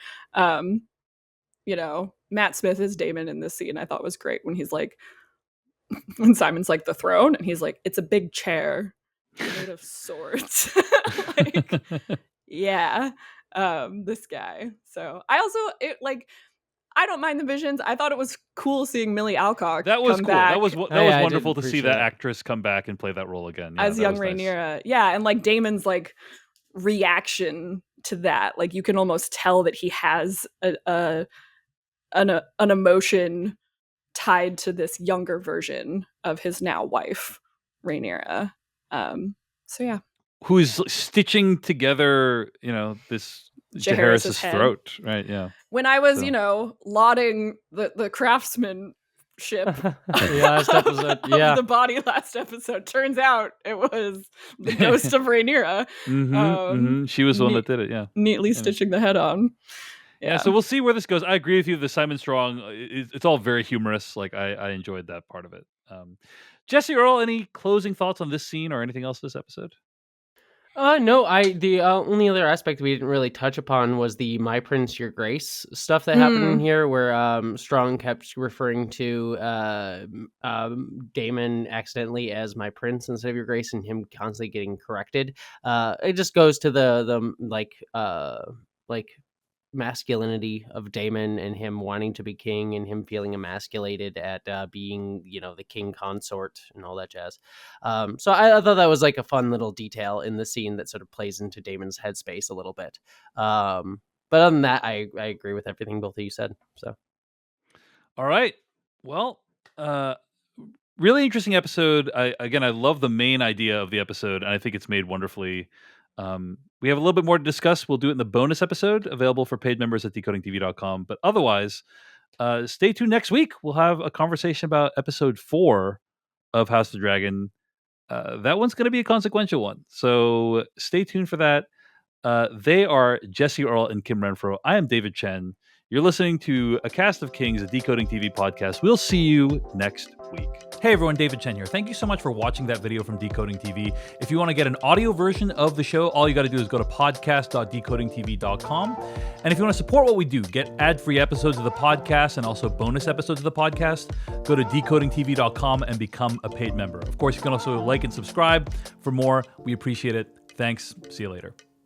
You know, Matt Smith is Daemon in this scene. I thought was great when he's like, when Simon's like, the throne, and he's like, it's a big chair made of swords. Like, yeah, this guy. So I also I don't mind the visions. I thought it was cool seeing Millie Alcock.
That was
come
cool.
back
That was wonderful to see that actress come back and play that role again. Yeah,
as young Rhaenyra. Nice. Yeah, and like Daemon's like reaction to that, like you can almost tell that he has an emotion tied to this younger version of his now wife, Rhaenyra. So yeah,
who's stitching together, this Jaehaerys' throat, right? Yeah.
When I was, lauding the craftsmanship
last episode,
of the body last episode, turns out it was the ghost of Rhaenyra.
She was the one that did it. Yeah,
neatly stitching the head on.
Yeah, so we'll see where this goes. I agree with you. The Simon Strong, it's all very humorous. Like I enjoyed that part of it. Jessie Earl, any closing thoughts on this scene or anything else this episode?
No, the only other aspect we didn't really touch upon was the "My Prince, Your Grace" stuff that happened in here, where Strong kept referring to Daemon accidentally as "My Prince" instead of "Your Grace," and him constantly getting corrected. It just goes to the masculinity of Daemon and him wanting to be king and him feeling emasculated at being, the king consort and all that jazz. So I thought that was like a fun little detail in the scene that sort of plays into Daemon's headspace a little bit. But other than that, I agree with everything both of you said. So, all
right. Well, really interesting episode. I love the main idea of the episode, and I think it's made wonderfully. We have a little bit more to discuss. We'll do it in the bonus episode available for paid members at decodingtv.com. But otherwise, stay tuned next week. We'll have a conversation about episode 4 of House of the Dragon. That one's going to be a consequential one. So stay tuned for that. They are Jessie Earl and Kim Renfro. I am David Chen. You're listening to A Cast of Kings, a Decoding TV podcast. We'll see you next week. Hey everyone, David Chen here. Thank you so much for watching that video from Decoding TV. If you want to get an audio version of the show, all you got to do is go to podcast.decodingtv.com. And if you want to support what we do, get ad-free episodes of the podcast and also bonus episodes of the podcast, go to decodingtv.com and become a paid member. Of course, you can also like and subscribe for more. We appreciate it. Thanks. See you later.